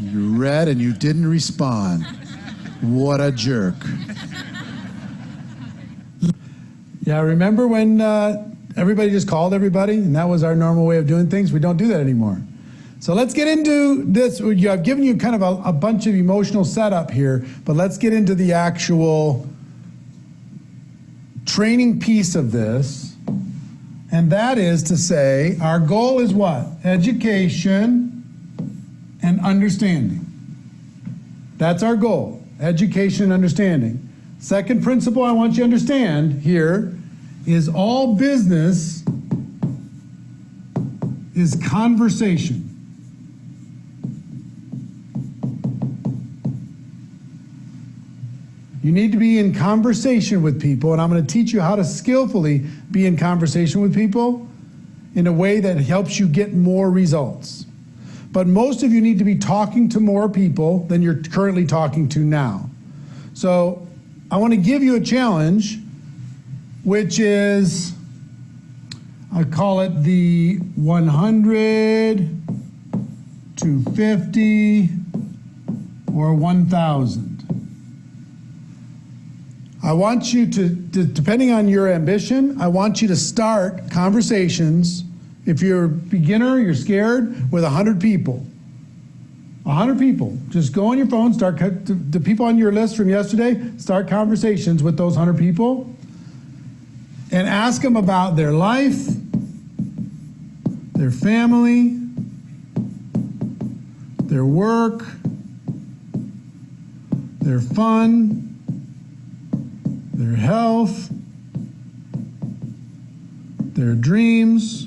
C: You read and you didn't respond. What a jerk.
A: Yeah, remember when everybody just called everybody and that was our normal way of doing things? We don't do that anymore. So let's get into this. I've given you kind of a bunch of emotional setup here, but let's get into the actual training piece of this. And that is to say, our goal is what? Education and understanding. That's our goal, education and understanding. Second principle I want you to understand here is all business is conversation. You need to be in conversation with people, and I'm going to teach you how to skillfully be in conversation with people in a way that helps you get more results. But most of you need to be talking to more people than you're currently talking to now. So I want to give you a challenge, which is, I call it the 100 to 50 or 1,000. I want you to, depending on your ambition, I want you to start conversations. If you're a beginner, you're scared, with 100 people. 100 people. Just go on your phone, start the people on your list from yesterday, start conversations with those 100 people and ask them about their life, their family, their work, their fun, their health, their dreams,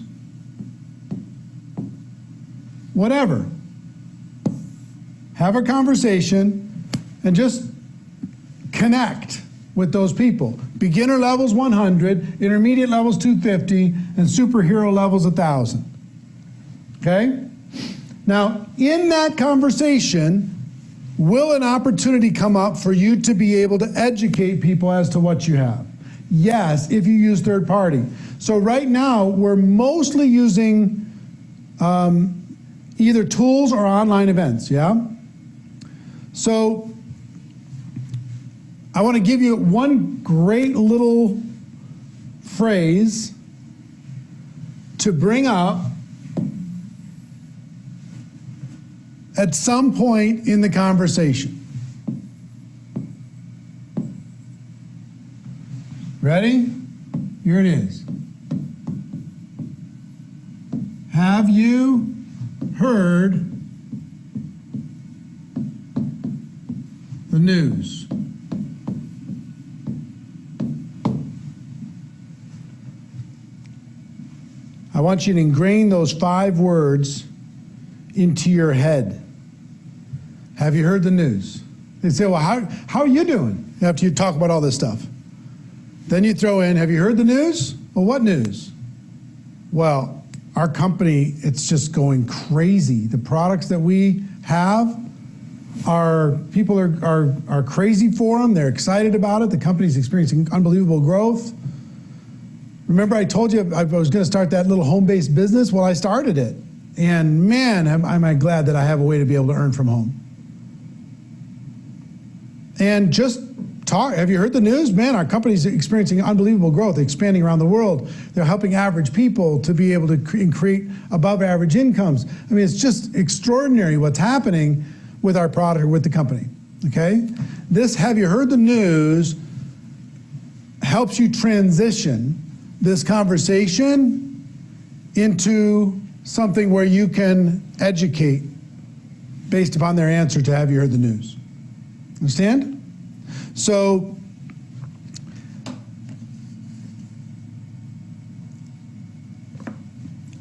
A: whatever. Have a conversation and just connect with those people. Beginner levels 100, intermediate levels 250, and superhero levels 1,000. Okay? Now, in that conversation, will an opportunity come up for you to be able to educate people as to what you have? Yes, if you use third party. So right now, we're mostly using either tools or online events, yeah? So I want to give you one great little phrase to bring up at some point in the conversation. Ready? Here it is. Have you heard the news? I want you to ingrain those 5 words into your head. Have you heard the news? They say, well, how are you doing after you talk about all this stuff? Then you throw in, have you heard the news? Well, what news? Well, our company, it's just going crazy. The products that we have, people are crazy for them. They're excited about it. The company's experiencing unbelievable growth. Remember I told you I was going to start that little home-based business? Well, I started it. And man, am I glad that I have a way to be able to earn from home. And just talk. Have you heard the news? Man, our company's experiencing unbelievable growth, expanding around the world. They're helping average people to be able to create above average incomes. I mean, it's just extraordinary what's happening with our product or with the company, okay? This have you heard the news helps you transition this conversation into something where you can educate based upon their answer to have you heard the news. Understand? So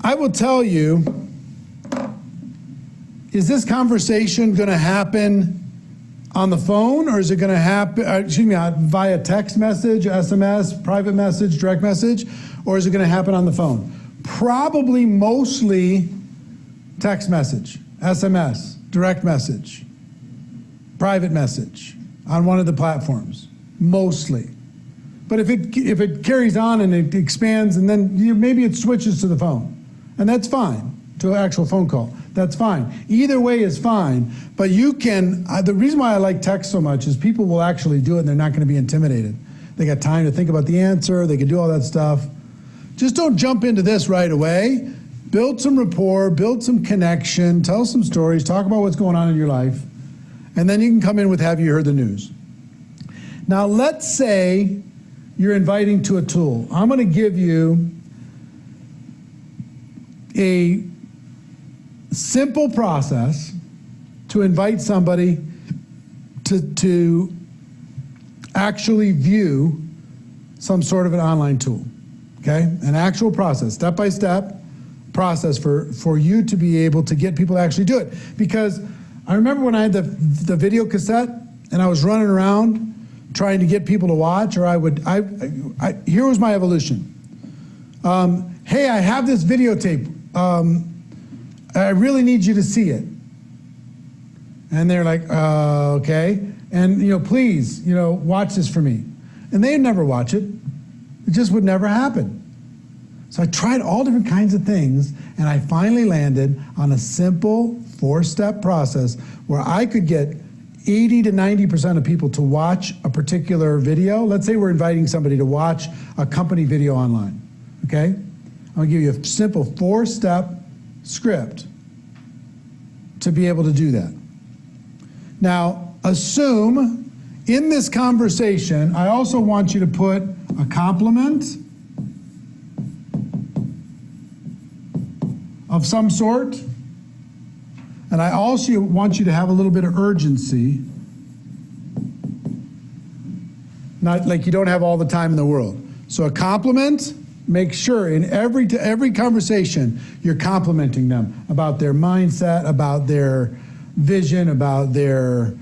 A: I will tell you, is this conversation going to happen on the phone, or is it going to happen, via text message, SMS, private message, direct message, or is it going to happen on the phone? Probably mostly text message, SMS, direct message, private message on one of the platforms, mostly. But if it carries on and it expands, and then maybe it switches to the phone, and that's fine, to an actual phone call. That's fine. Either way is fine, but you can, the reason why I like text so much is people will actually do it and they're not going to be intimidated. They got time to think about the answer, they can do all that stuff. Just don't jump into this right away. Build some rapport, build some connection, tell some stories, talk about what's going on in your life, and then you can come in with have you heard the news. Now let's say you're inviting to a tool. I'm going to give you a simple process to invite somebody to actually view some sort of an online tool, okay? An actual process, step-by-step process for you to be able to get people to actually do it. Because I remember when I had the video cassette and I was running around trying to get people to watch, or here was my evolution. Hey, I have this videotape. I really need you to see it. And they're like, okay. And, please, watch this for me. And they'd never watch it. It just would never happen. So I tried all different kinds of things, and I finally landed on a simple 4-step process where I could get 80 to 90% of people to watch a particular video. Let's say we're inviting somebody to watch a company video online, okay? I'm gonna give you a simple 4-step script to be able to do that. Now, assume in this conversation, I also want you to put a compliment of some sort, and I also want you to have a little bit of urgency. Not like you don't have all the time in the world. So a compliment, make sure in every conversation you're complimenting them about their mindset, about their vision, about their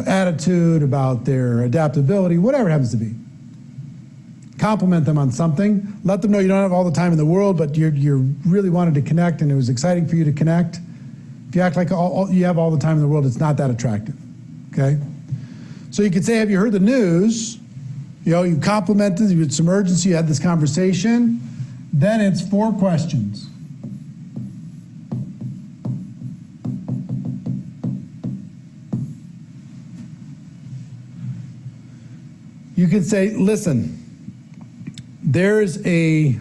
A: attitude, about their adaptability, whatever it happens to be. Compliment them on something. Let them know you don't have all the time in the world, but you really wanted to connect and it was exciting for you to connect. If you act like you have all the time in the world, it's not that attractive, okay? So you could say, have you heard the news? You complimented, you had some urgency, you had this conversation. Then it's 4 questions. You could say, listen, there's an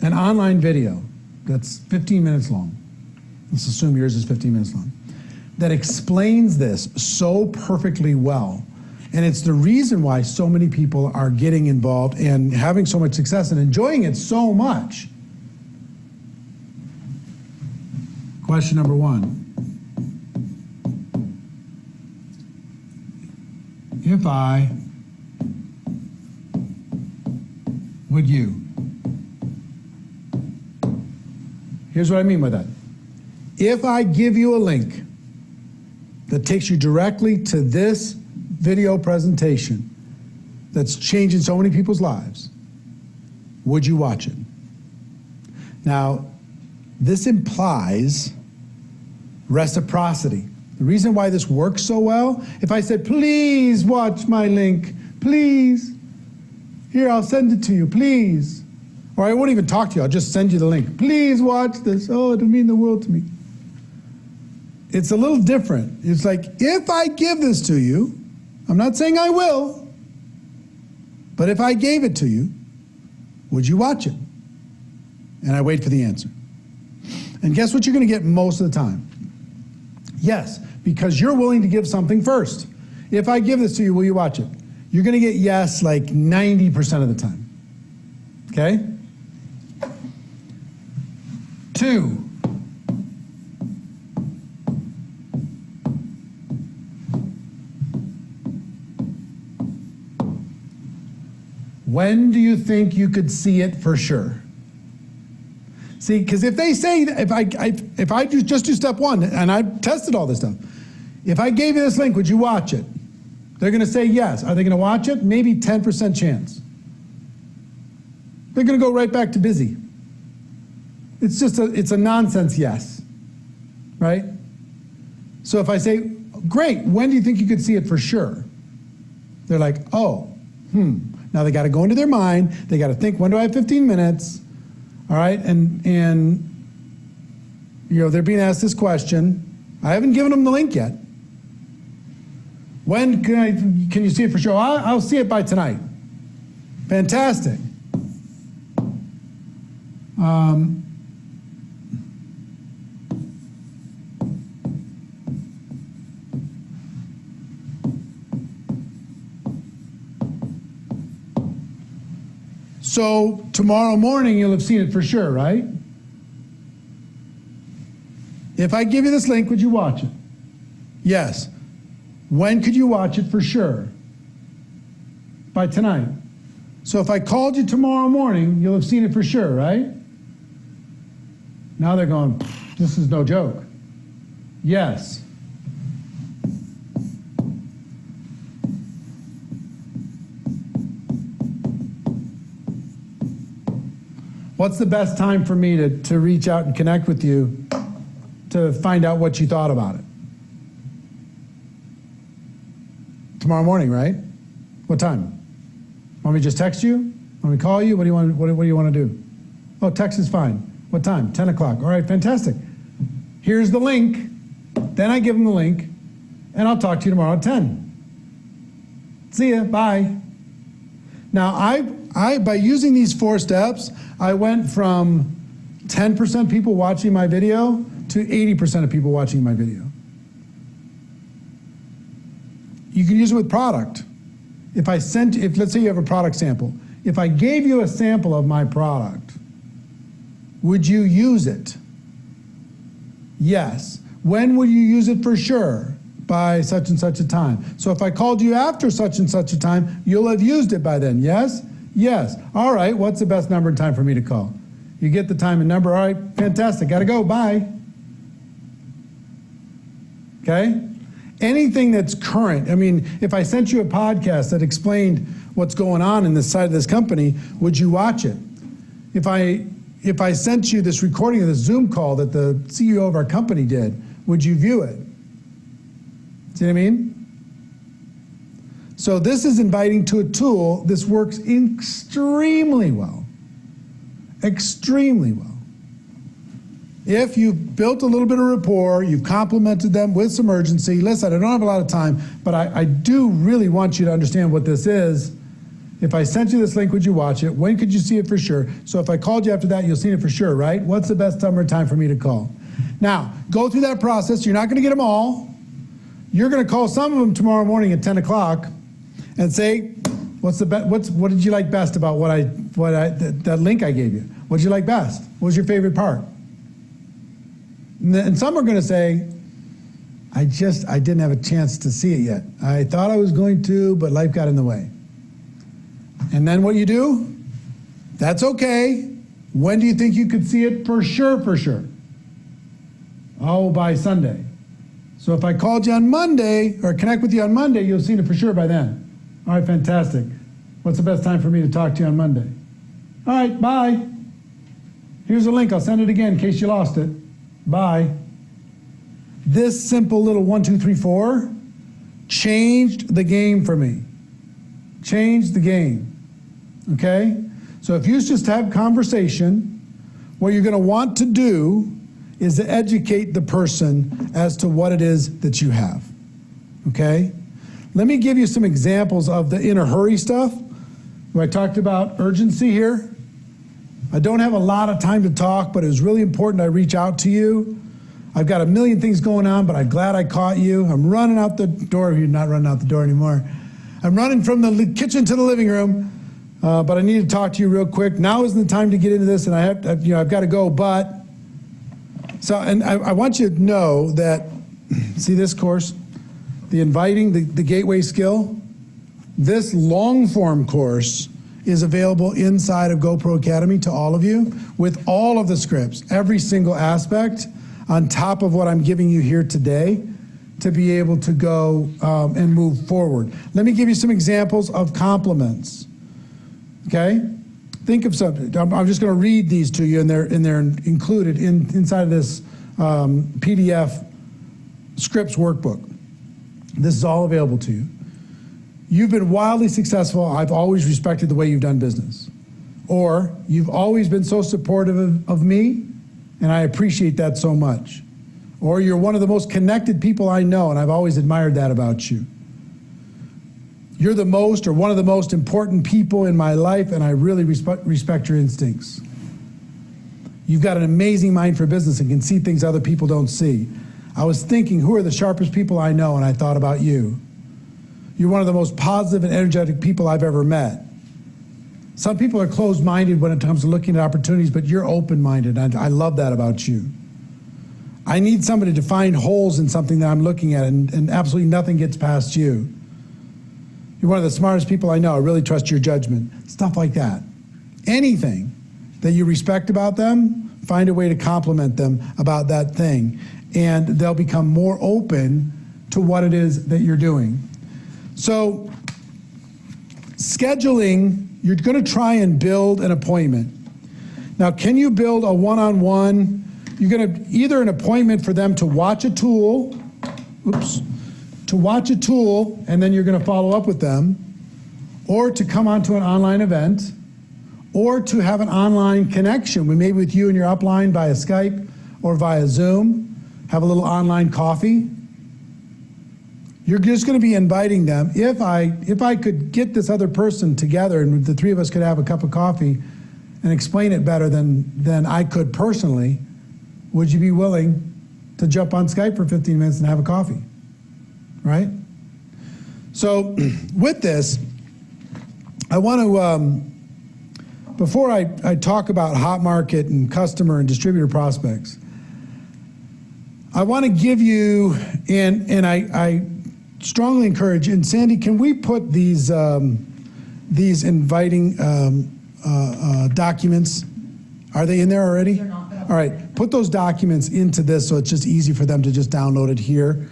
A: online video that's 15 minutes long. Let's assume yours is 15 minutes long, that explains this so perfectly well. And it's the reason why so many people are getting involved and having so much success and enjoying it so much. Question number 1. If I, would you? Here's what I mean by that. If I give you a link that takes you directly to this video presentation that's changing so many people's lives, would you watch it? Now, this implies reciprocity. The reason why this works so well, if I said, please watch my link, please, here, I'll send it to you, please. Or I won't even talk to you, I'll just send you the link. Please watch this, oh, it'll mean the world to me. It's a little different. It's like, if I give this to you, I'm not saying I will, but if I gave it to you, would you watch it? And I wait for the answer. And guess what you're going to get most of the time? Yes, because you're willing to give something first. If I give this to you, will you watch it? You're going to get yes like 90% of the time. Okay? 2. When do you think you could see it for sure? See, because if they say, if I just do step 1, and I've tested all this stuff, If I gave you this link, would you watch it? They're going to say yes. Are they going to watch it? Maybe 10% chance. They're going to go right back to busy. It's a nonsense yes, right? So if I say, great, when do you think you could see it for sure? They're like, oh, Now they got to go into their mind. They got to think, when do I have 15 minutes? All right, and you know, they're being asked this question. I haven't given them the link yet. When can you see it for sure? I'll see it by tonight. Fantastic. So tomorrow morning you'll have seen it for sure, right? If I give you this link, would you watch it? Yes. When could you watch it for sure? By tonight. So if I called you tomorrow morning, you'll have seen it for sure, right? Now they're going, this is no joke. Yes. What's the best time for me to reach out and connect with you to find out what you thought about it? Tomorrow morning, right? What time? Want me to just text you? Want me to call you? What do you want to do? Oh, text is fine. What time? 10 o'clock. All right, fantastic. Here's the link. Then I give them the link, and I'll talk to you tomorrow at 10. See ya. Bye. Now, I by using these 4 steps, I went from 10% people watching my video to 80% of people watching my video. You can use it with product. If let's say you have a product sample, if I gave you a sample of my product, would you use it? Yes. When would you use it for sure? By such and such a time. So if I called you after such and such a time, you'll have used it by then, yes? Yes. All right, what's the best number and time for me to call? You get the time and number, all right, fantastic, gotta go, bye. Okay? Anything that's current, I mean, if I sent you a podcast that explained what's going on in this side of this company, would you watch it? If I sent you this recording of this Zoom call that the CEO of our company did, would you view it? See what I mean? So this is inviting to a tool. This works extremely well. Extremely well. If you've built a little bit of rapport, you've complimented them with some urgency. Listen, I don't have a lot of time, but I do really want you to understand what this is. If I sent you this link, would you watch it? When could you see it for sure? So if I called you after that, you'll see it for sure, right? What's the best time for me to call? Now, go through that process. You're not going to get them all. You're going to call some of them tomorrow morning at 10 o'clock and say, what did you like best about that link I gave you? What did you like best? What was your favorite part? And some are going to say, I didn't have a chance to see it yet. I thought I was going to, but life got in the way. And then what you do? That's okay. When do you think you could see it for sure, for sure? Oh, by Sunday. So if I called you on Monday or connect with you on Monday, you'll see it for sure by then. All right, fantastic. What's the best time for me to talk to you on Monday? All right, bye. Here's a link. I'll send it again in case you lost it. Bye. This simple little 1, 2, 3, 4 changed the game for me. Changed the game. Okay? So if you just have conversation, what you're going to want to do is to educate the person as to what it is that you have. Okay? Let me give you some examples of the in a hurry stuff, where I talked about urgency here. I don't have a lot of time to talk, but it was really important I reach out to you. I've got a million things going on, but I'm glad I caught you. I'm running out the door. You're not running out the door anymore. I'm running from the kitchen to the living room, but I need to talk to you real quick. Now isn't the time to get into this, and I've got to go, but. So, and I want you to know that, see this course? The inviting, the gateway skill? This long form course is available inside of GoPro Academy to all of you with all of the scripts, every single aspect on top of what I'm giving you here today to be able to go and move forward. Let me give you some examples of compliments. Okay? Think of something. I'm just going to read these to you, and they're included inside of this PDF scripts workbook. This is all available to you. You've been wildly successful. I've always respected the way you've done business. Or, you've always been so supportive of me, and I appreciate that so much. Or, you're one of the most connected people I know, and I've always admired that about you. You're the most or one of the most important people in my life, and I really respect your instincts. You've got an amazing mind for business and can see things other people don't see. I was thinking, who are the sharpest people I know, and I thought about you. You're one of the most positive and energetic people I've ever met. Some people are closed-minded when it comes to looking at opportunities, but you're open-minded, and I love that about you. I need somebody to find holes in something that I'm looking at, and absolutely nothing gets past you. You're one of the smartest people I know. I really trust your judgment. Stuff like that. Anything that you respect about them, find a way to compliment them about that thing, and they'll become more open to what it is that you're doing. So, scheduling, you're going to try and build an appointment. Now, can you build a one-on-one? You're going to either an appointment for them to watch a tool, to watch a tool, and then you're going to follow up with them, or to come onto an online event, or to have an online connection, maybe with you and your upline via Skype or via Zoom, have a little online coffee. You're just going to be inviting them. If I could get this other person together and the three of us could have a cup of coffee and explain it better than I could personally, would you be willing to jump on Skype for 15 minutes and have a coffee? Right? So with this, I want to, before I talk about hot market and customer and distributor prospects, I want to give you, and I strongly encourage, and Sandy, can we put these inviting documents, are they in there already?
E: They're not, but I'll
A: all right, put those documents into this so it's just easy for them to just download it here.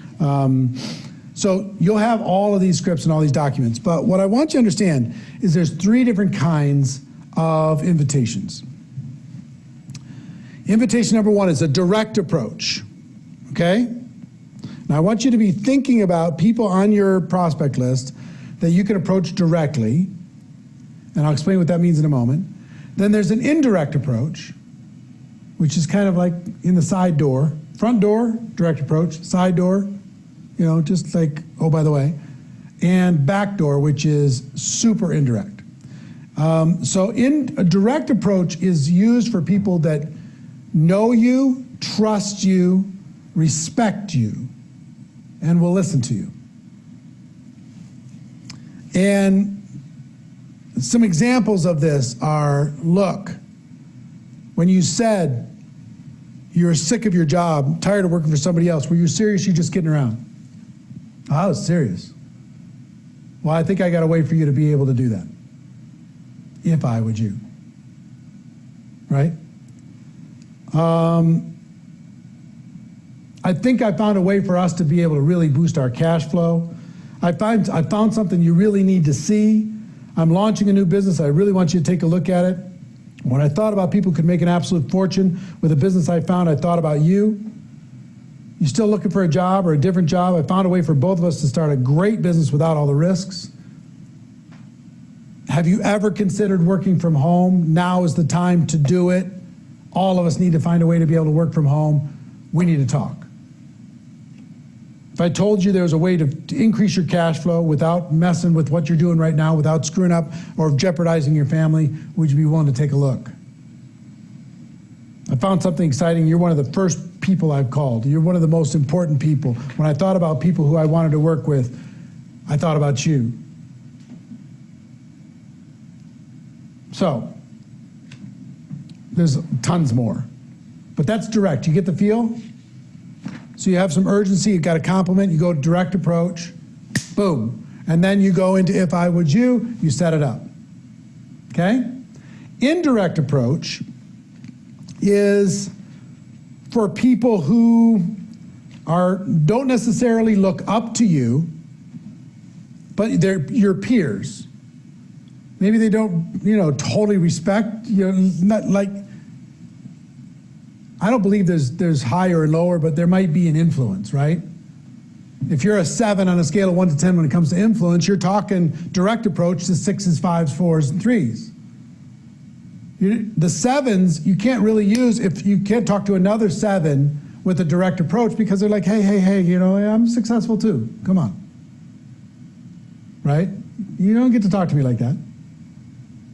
A: So you'll have all of these scripts and all these documents, but what I want you to understand is there's 3 different kinds of invitations. Invitation number 1 is a direct approach, okay? Now I want you to be thinking about people on your prospect list that you can approach directly, and I'll explain what that means in a moment. Then there's an indirect approach, which is kind of like in the side door. Front door, direct approach. Side door, you know, just like, oh, by the way. And back door, which is super indirect. So a direct approach is used for people that know you, trust you, respect you, and will listen to you. And some examples of this are, look, when you said you're sick of your job, tired of working for somebody else, were you serious? You just kidding around? I was serious. Well, I think I got to wait for you to be able to do that. If I would you. Right? I think I found a way for us to be able to really boost our cash flow. I found something you really need to see. I'm launching a new business. I really want you to take a look at it. When I thought about people who could make an absolute fortune with a business I found, I thought about you. You still looking for a job or a different job? I found a way for both of us to start a great business without all the risks. Have you ever considered working from home? Now is the time to do it. All of us need to find a way to be able to work from home. We need to talk. If I told you there was a way to increase your cash flow without messing with what you're doing right now, without screwing up or jeopardizing your family, would you be willing to take a look? I found something exciting. You're one of the first people I've called. You're one of the most important people. When I thought about people who I wanted to work with, I thought about you. So, there's tons more. But that's direct. You get the feel? So you have some urgency, you got a compliment, you go to direct approach, boom. And then you go into if I would you set it up. Okay? Indirect approach is for people who don't necessarily look up to you, but they're your peers. Maybe they don't, totally respect, not like, I don't believe there's higher or lower, but there might be an influence, right? If you're a 7 on a scale of 1 to 10 when it comes to influence, you're talking direct approach to 6s, 5s, 4s, and 3s. The 7s, you can't really use, if you can't talk to another 7 with a direct approach because they're like, hey, I'm successful too, come on. Right? You don't get to talk to me like that.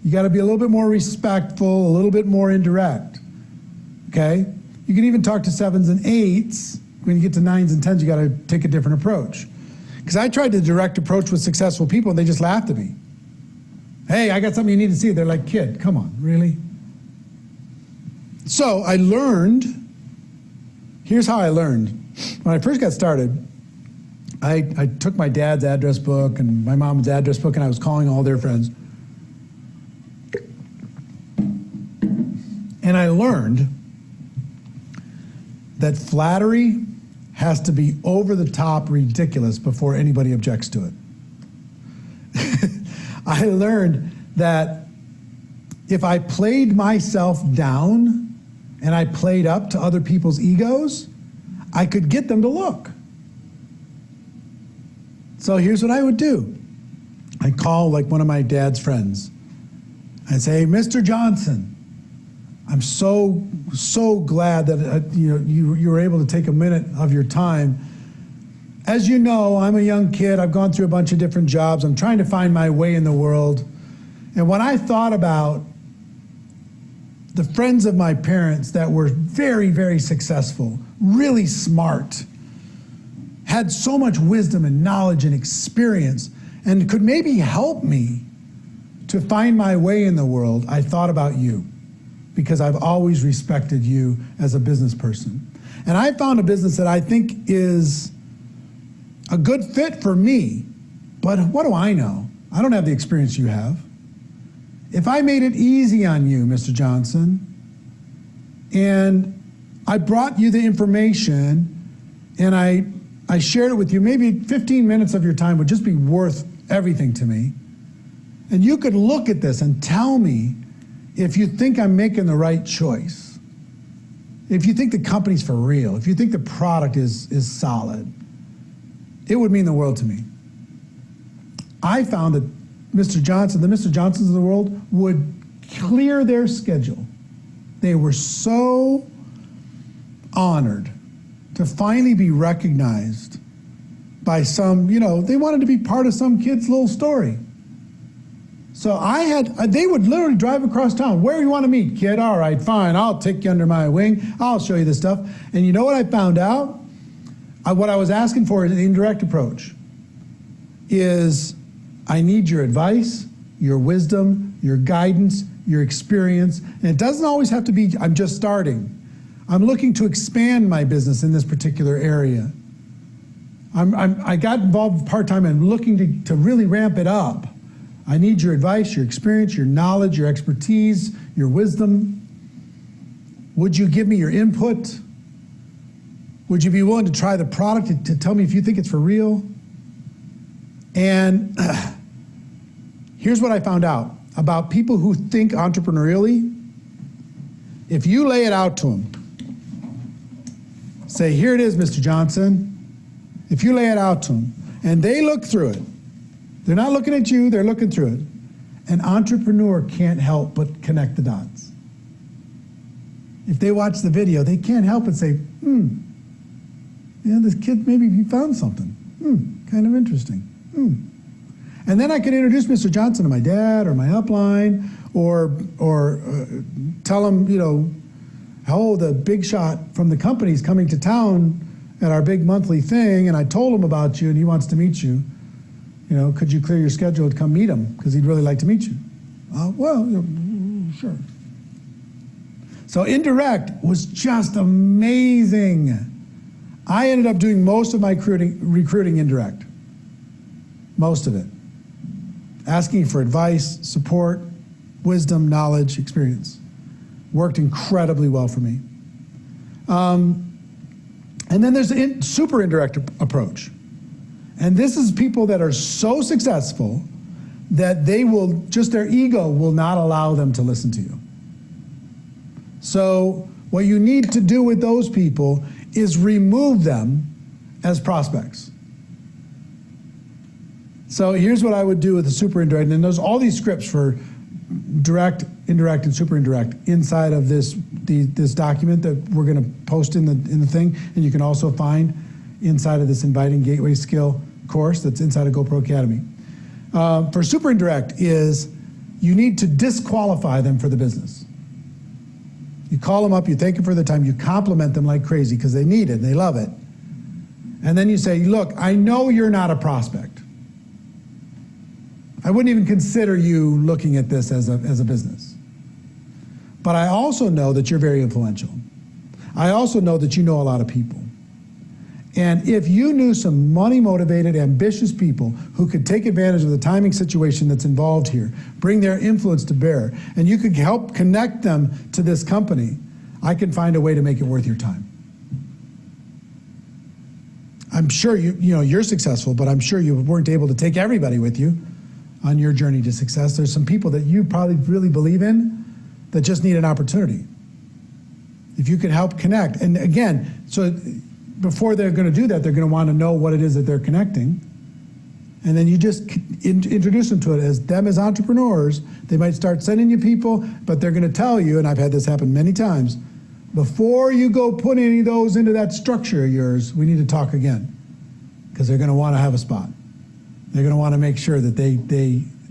A: You got to be a little bit more respectful, a little bit more indirect, okay? You can even talk to 7s and 8s. When you get to 9s and 10s, you got to take a different approach. Because I tried the direct approach with successful people and they just laughed at me. Hey, I got something you need to see. They're like, kid, come on, really? So I learned, here's how I learned. When I first got started, I took my dad's address book and my mom's address book and I was calling all their friends. And I learned that flattery has to be over the top ridiculous before anybody objects to it. I learned that if I played myself down and I played up to other people's egos, I could get them to look. So here's what I would do. I'd call like one of my dad's friends. I'd say, hey, Mr. Johnson, I'm so glad that you were able to take a minute of your time. As you know, I'm a young kid. I've gone through a bunch of different jobs. I'm trying to find my way in the world. And when I thought about the friends of my parents that were very, very successful, really smart, had so much wisdom and knowledge and experience, and could maybe help me to find my way in the world, I thought about you. Because I've always respected you as a business person. And I found a business that I think is a good fit for me, but what do I know? I don't have the experience you have. If I made it easy on you, Mr. Johnson, and I brought you the information and I shared it with you, maybe 15 minutes of your time would just be worth everything to me. And you could look at this and tell me if you think I'm making the right choice, if you think the company's for real, if you think the product is solid, it would mean the world to me. I found that the Mr. Johnsons of the world would clear their schedule. They were so honored to finally be recognized by some, they wanted to be part of some kid's little story. So they would literally drive across town. Where do you want to meet, kid? All right, fine, I'll take you under my wing. I'll show you this stuff. And you know what I found out? What I was asking for is an indirect approach. Is I need your advice, your wisdom, your guidance, your experience. And it doesn't always have to be, I'm just starting. I'm looking to expand my business in this particular area. I got involved part-time and looking to really ramp it up. I need your advice, your experience, your knowledge, your expertise, your wisdom. Would you give me your input? Would you be willing to try the product to tell me if you think it's for real? And here's what I found out about people who think entrepreneurially. If you lay it out to them, say, here it is, Mr. Johnson. If you lay it out to them and they look through it, they're not looking at you, they're looking through it. An entrepreneur can't help but connect the dots. If they watch the video, they can't help but say, this kid, maybe he found something. Kind of interesting. And then I could introduce Mr. Johnson to my dad or my upline or tell him, the big shot from the company's coming to town at our big monthly thing, and I told him about you and he wants to meet you. Could you clear your schedule to come meet him? Because he'd really like to meet you. Sure. So indirect was just amazing. I ended up doing most of my recruiting indirect. Most of it. Asking for advice, support, wisdom, knowledge, experience. Worked incredibly well for me. And then there's the super indirect approach. And this is people that are so successful that they will, just their ego will not allow them to listen to you. So what you need to do with those people is remove them as prospects. So here's what I would do with the super indirect, and there's all these scripts for direct, indirect, and super indirect inside of this document that we're going to post in the thing, and you can also find inside of this Inviting Gateway Skill course that's inside of GoPro Academy. For super indirect is you need to disqualify them for the business. You call them up, you thank them for their time, you compliment them like crazy because they need it, they love it. And then you say, look, I know you're not a prospect. I wouldn't even consider you looking at this as a business. But I also know that you're very influential. I also know that you know a lot of people. And if you knew some money-motivated, ambitious people who could take advantage of the timing situation that's involved here, bring their influence to bear, and you could help connect them to this company, I can find a way to make it worth your time. I'm sure you're successful, but I'm sure you weren't able to take everybody with you on your journey to success. There's some people that you probably really believe in that just need an opportunity. If you can help connect, and again, so before they're going to do that, they're going to want to know what it is that they're connecting. And then you just introduce them to it as them as entrepreneurs. They might start sending you people, but they're going to tell you, and I've had this happen many times, before you go put any of those into that structure of yours, we need to talk again. Because they're going to want to have a spot. They're going to want to make sure that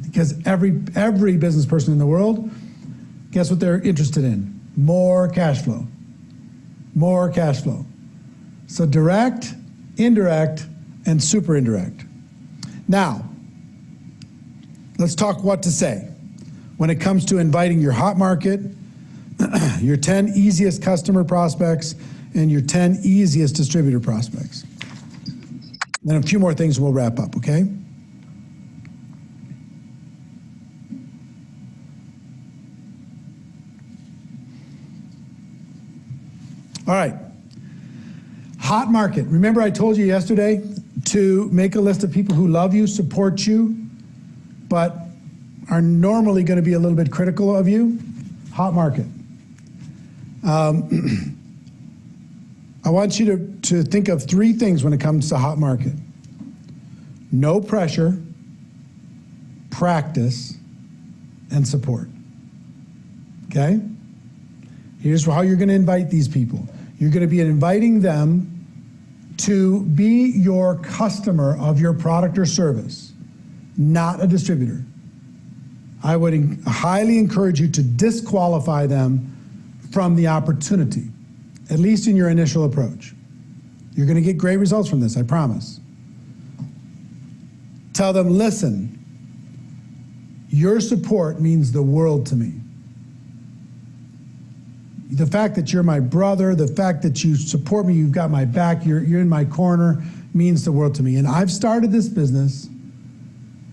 A: because every business person in the world, guess what they're interested in? More cash flow. More cash flow. So direct, indirect, and super indirect. Now, let's talk what to say when it comes to inviting your hot market, your 10 easiest customer prospects, and your 10 easiest distributor prospects. Then a few more things and we'll wrap up, okay? All right. Hot market. Remember I told you yesterday to make a list of people who love you, support you, but are normally going to be a little bit critical of you? Hot market. I want you to think of 3 things when it comes to hot market. No pressure, practice, and support. Okay? Here's how you're going to invite these people. You're going to be inviting them to be your customer of your product or service, not a distributor. I would highly encourage you to disqualify them from the opportunity, at least in your initial approach. You're going to get great results from this, I promise. Tell them, listen, your support means the world to me. The fact that you're my brother, the fact that you support me, you've got my back, you're in my corner, means the world to me. And I've started this business,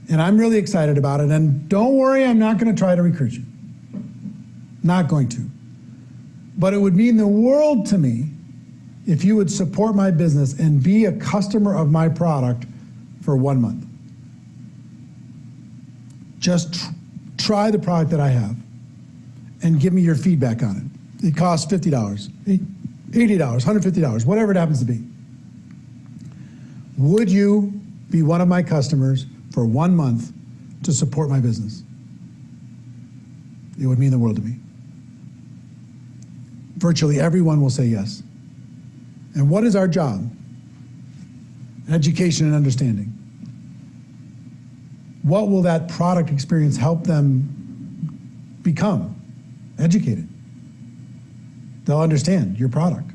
A: and I'm really excited about it. And don't worry, I'm not going to try to recruit you. Not going to. But it would mean the world to me if you would support my business and be a customer of my product for 1 month. Just try the product that I have and give me your feedback on it. It costs $50, $80, $150, whatever it happens to be. Would you be one of my customers for 1 month to support my business? It would mean the world to me. Virtually everyone will say yes. And what is our job? Education and understanding. What will that product experience help them become? Educated. They'll understand your product.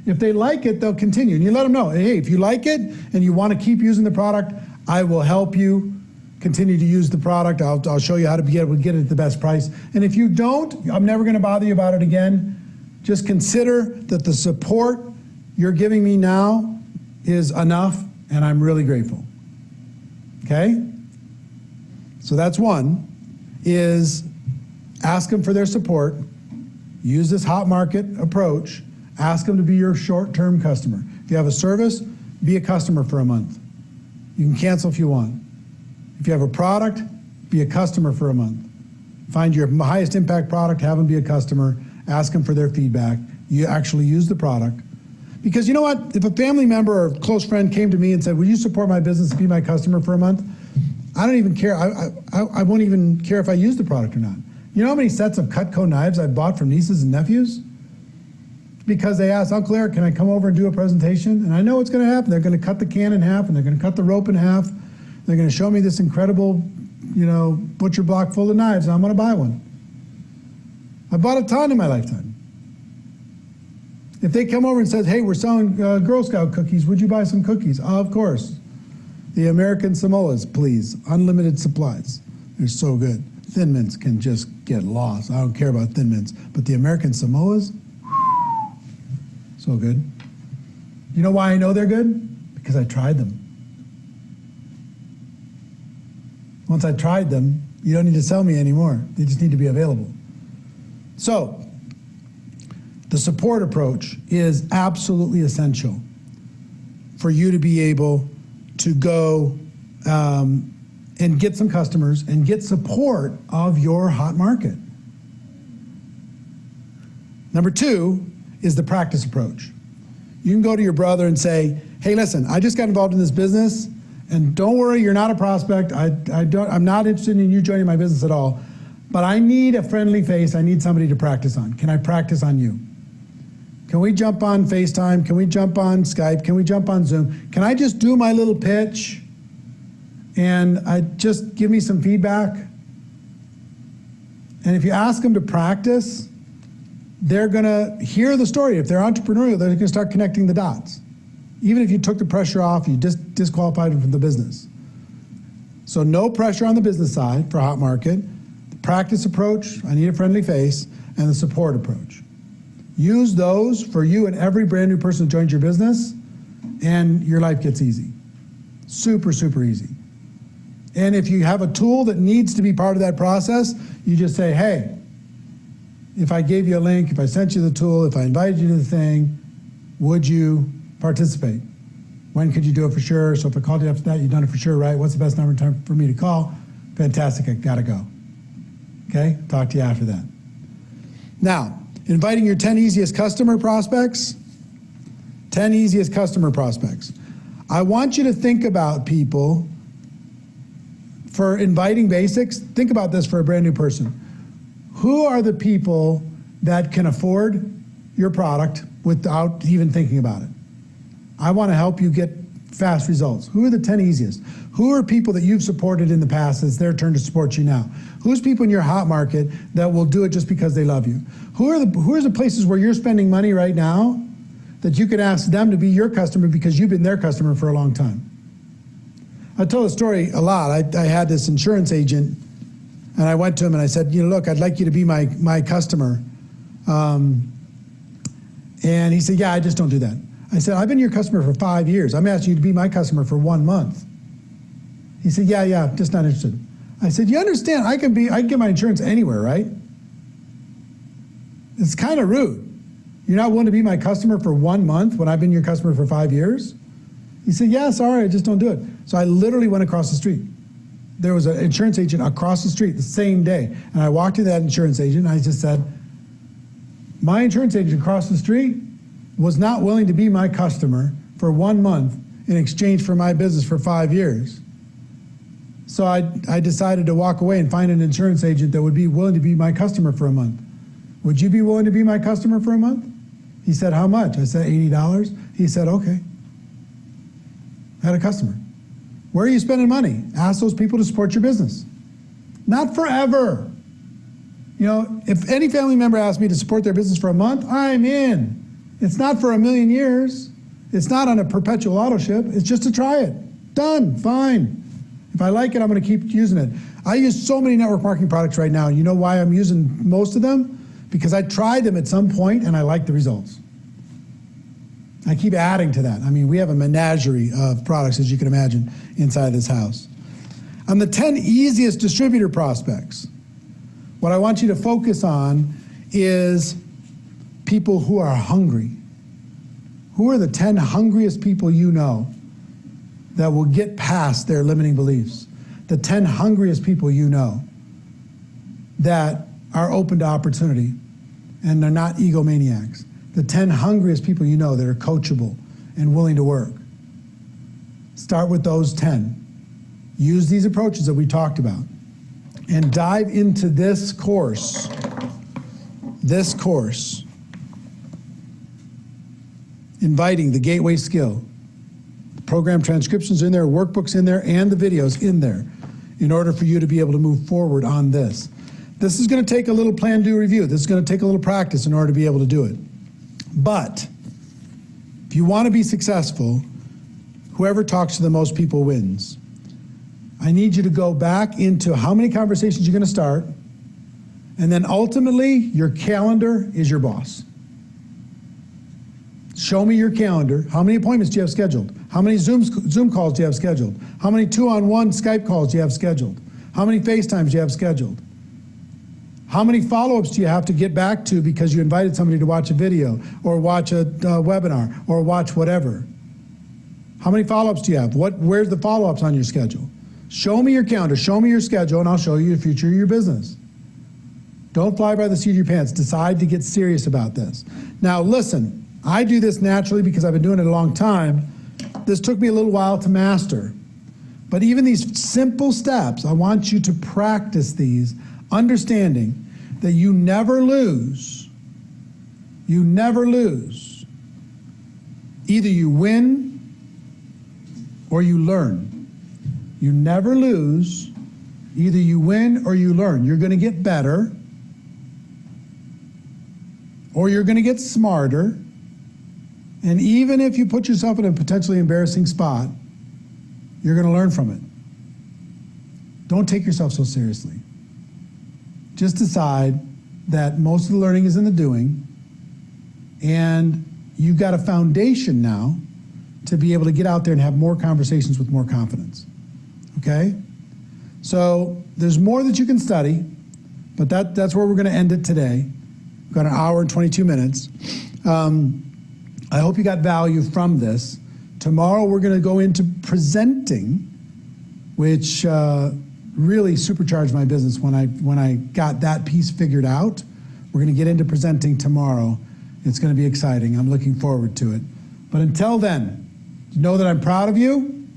A: If they like it, they'll continue. And you let them know, hey, if you like it and you want to keep using the product, I will help you continue to use the product. I'll show you how to get it at the best price. And if you don't, I'm never going to bother you about it again. Just consider that the support you're giving me now is enough, and I'm really grateful. Okay? So that's one, is ask them for their support. Use this hot market approach. Ask them to be your short-term customer. If you have a service, be a customer for a month. You can cancel if you want. If you have a product, be a customer for a month. Find your highest impact product, have them be a customer, ask them for their feedback. You actually use the product. Because you know what? If a family member or close friend came to me and said, will you support my business and be my customer for a month? I don't even care. I won't even care if I use the product or not. You know how many sets of Cutco knives I bought from nieces and nephews? Because they asked, Uncle Eric, can I come over and do a presentation? And I know what's going to happen. They're going to cut the can in half, and they're going to cut the rope in half. They're going to show me this incredible, butcher block full of knives, and I'm going to buy one. I bought a ton in my lifetime. If they come over and says, hey, we're selling Girl Scout cookies, would you buy some cookies? Of course. The American Samoas, please. Unlimited supplies. They're so good. Thin Mints can just get lost. I don't care about Thin Mints. But the American Samoas, so good. You know why I know they're good? Because I tried them. Once I tried them, you don't need to sell me anymore. They just need to be available. So, the support approach is absolutely essential for you to be able to go and get some customers and get support of your hot market. Number 2 is the practice approach. You can go to your brother and say, hey, listen, I just got involved in this business, and don't worry, you're not a prospect. I'm not interested in you joining my business at all, but I need a friendly face. I need somebody to practice on. Can I practice on you? Can we jump on FaceTime? Can we jump on Skype? Can we jump on Zoom? Can I just do my little pitch and just give me some feedback? And if you ask them to practice, they're going to hear the story. If they're entrepreneurial, they're going to start connecting the dots. Even if you took the pressure off, you disqualified them from the business. So no pressure on the business side for hot market. The practice approach, I need a friendly face, and the support approach. Use those for you and every brand new person who joins your business, and your life gets easy. Super, super easy. And if you have a tool that needs to be part of that process, you just say, hey, if I gave you a link, if I sent you the tool, if I invited you to the thing, would you participate? When could you do it for sure? So if I called you after that, you've done it for sure, right? What's the best number of time for me to call? Fantastic, I gotta go. Okay, talk to you after that. Now, inviting your 10 easiest customer prospects. 10 easiest customer prospects. I want you to think about people for inviting basics. Think about this for a brand new person. Who are the people that can afford your product without even thinking about it? I want to help you get fast results. Who are the 10 easiest? Who are people that you've supported in the past? It's their turn to support you now. Who's people in your hot market that will do it just because they love you? Who are the places where you're spending money right now that you could ask them to be your customer because you've been their customer for a long time? I tell the story a lot. I had this insurance agent, and I went to him and I said, look, I'd like you to be my customer. And he said, yeah, I just don't do that. I said, I've been your customer for 5 years. I'm asking you to be my customer for 1 month. He said, yeah, just not interested. I said, you understand, I can get my insurance anywhere, right? It's kind of rude. You're not willing to be my customer for 1 month when I've been your customer for 5 years? He said, yeah, sorry, I just don't do it. So I literally went across the street. There was an insurance agent across the street the same day. And I walked to that insurance agent and I just said, my insurance agent across the street was not willing to be my customer for 1 month in exchange for my business for 5 years. So I decided to walk away and find an insurance agent that would be willing to be my customer for a month. Would you be willing to be my customer for a month? He said, how much? I said, $80. He said, okay. I had a customer. Where are you spending money? Ask those people to support your business. Not forever. If any family member asks me to support their business for a month, I'm in. It's not for 1,000,000 years. It's not on a perpetual auto ship. It's just to try it. Done, fine. If I like it, I'm going to keep using it. I use so many network marketing products right now. You know why I'm using most of them? Because I tried them at some point and I like the results. I keep adding to that. I mean, we have a menagerie of products, as you can imagine, inside this house. On the 10 easiest distributor prospects, what I want you to focus on is people who are hungry. Who are the 10 hungriest people you know that will get past their limiting beliefs? The 10 hungriest people you know that are open to opportunity and they're not egomaniacs. The 10 hungriest people you know that are coachable and willing to work. Start with those 10. Use these approaches that we talked about and dive into this course. This course. Inviting the gateway skill. Program transcriptions in there, workbooks in there, and the videos in there in order for you to be able to move forward on this. This is going to take a little plan, do, review. This is going to take a little practice in order to be able to do it. But if you want to be successful, whoever talks to the most people wins. I need you to go back into how many conversations you're going to start, and then ultimately your calendar is your boss. Show me your calendar. How many appointments do you have scheduled? How many Zoom calls do you have scheduled? How many 2-on-1 Skype calls do you have scheduled? How many FaceTimes do you have scheduled? How many follow-ups do you have to get back to because you invited somebody to watch a video or watch a webinar or watch whatever? How many follow-ups do you have? Where's the follow-ups on your schedule? Show me your calendar, show me your schedule, and I'll show you the future of your business. Don't fly by the seat of your pants. Decide to get serious about this. Now listen, I do this naturally because I've been doing it a long time. This took me a little while to master. But even these simple steps, I want you to practice these, understanding that you never lose. You never lose. Either you win or you learn. You never lose. Either you win or you learn. You're going to get better or you're going to get smarter. And even if you put yourself in a potentially embarrassing spot, you're going to learn from it. Don't take yourself so seriously. Just decide that most of the learning is in the doing, and you've got a foundation now to be able to get out there and have more conversations with more confidence. Okay? So there's more that you can study, but that's where we're going to end it today. We've got an hour and 22 minutes. I hope you got value from this. Tomorrow we're going to go into presenting, which really supercharged my business when I got that piece figured out. We're going to get into presenting tomorrow. It's going to be exciting. I'm looking forward to it. But until then, know that I'm proud of you.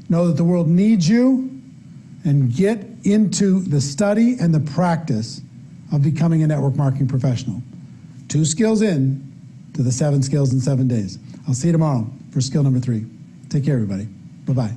A: Know that the world needs you. And get into the study and the practice of becoming a network marketing professional. 2 skills in to the 7 skills in 7 days. I'll see you tomorrow for skill number 3. Take care, everybody. Bye-bye.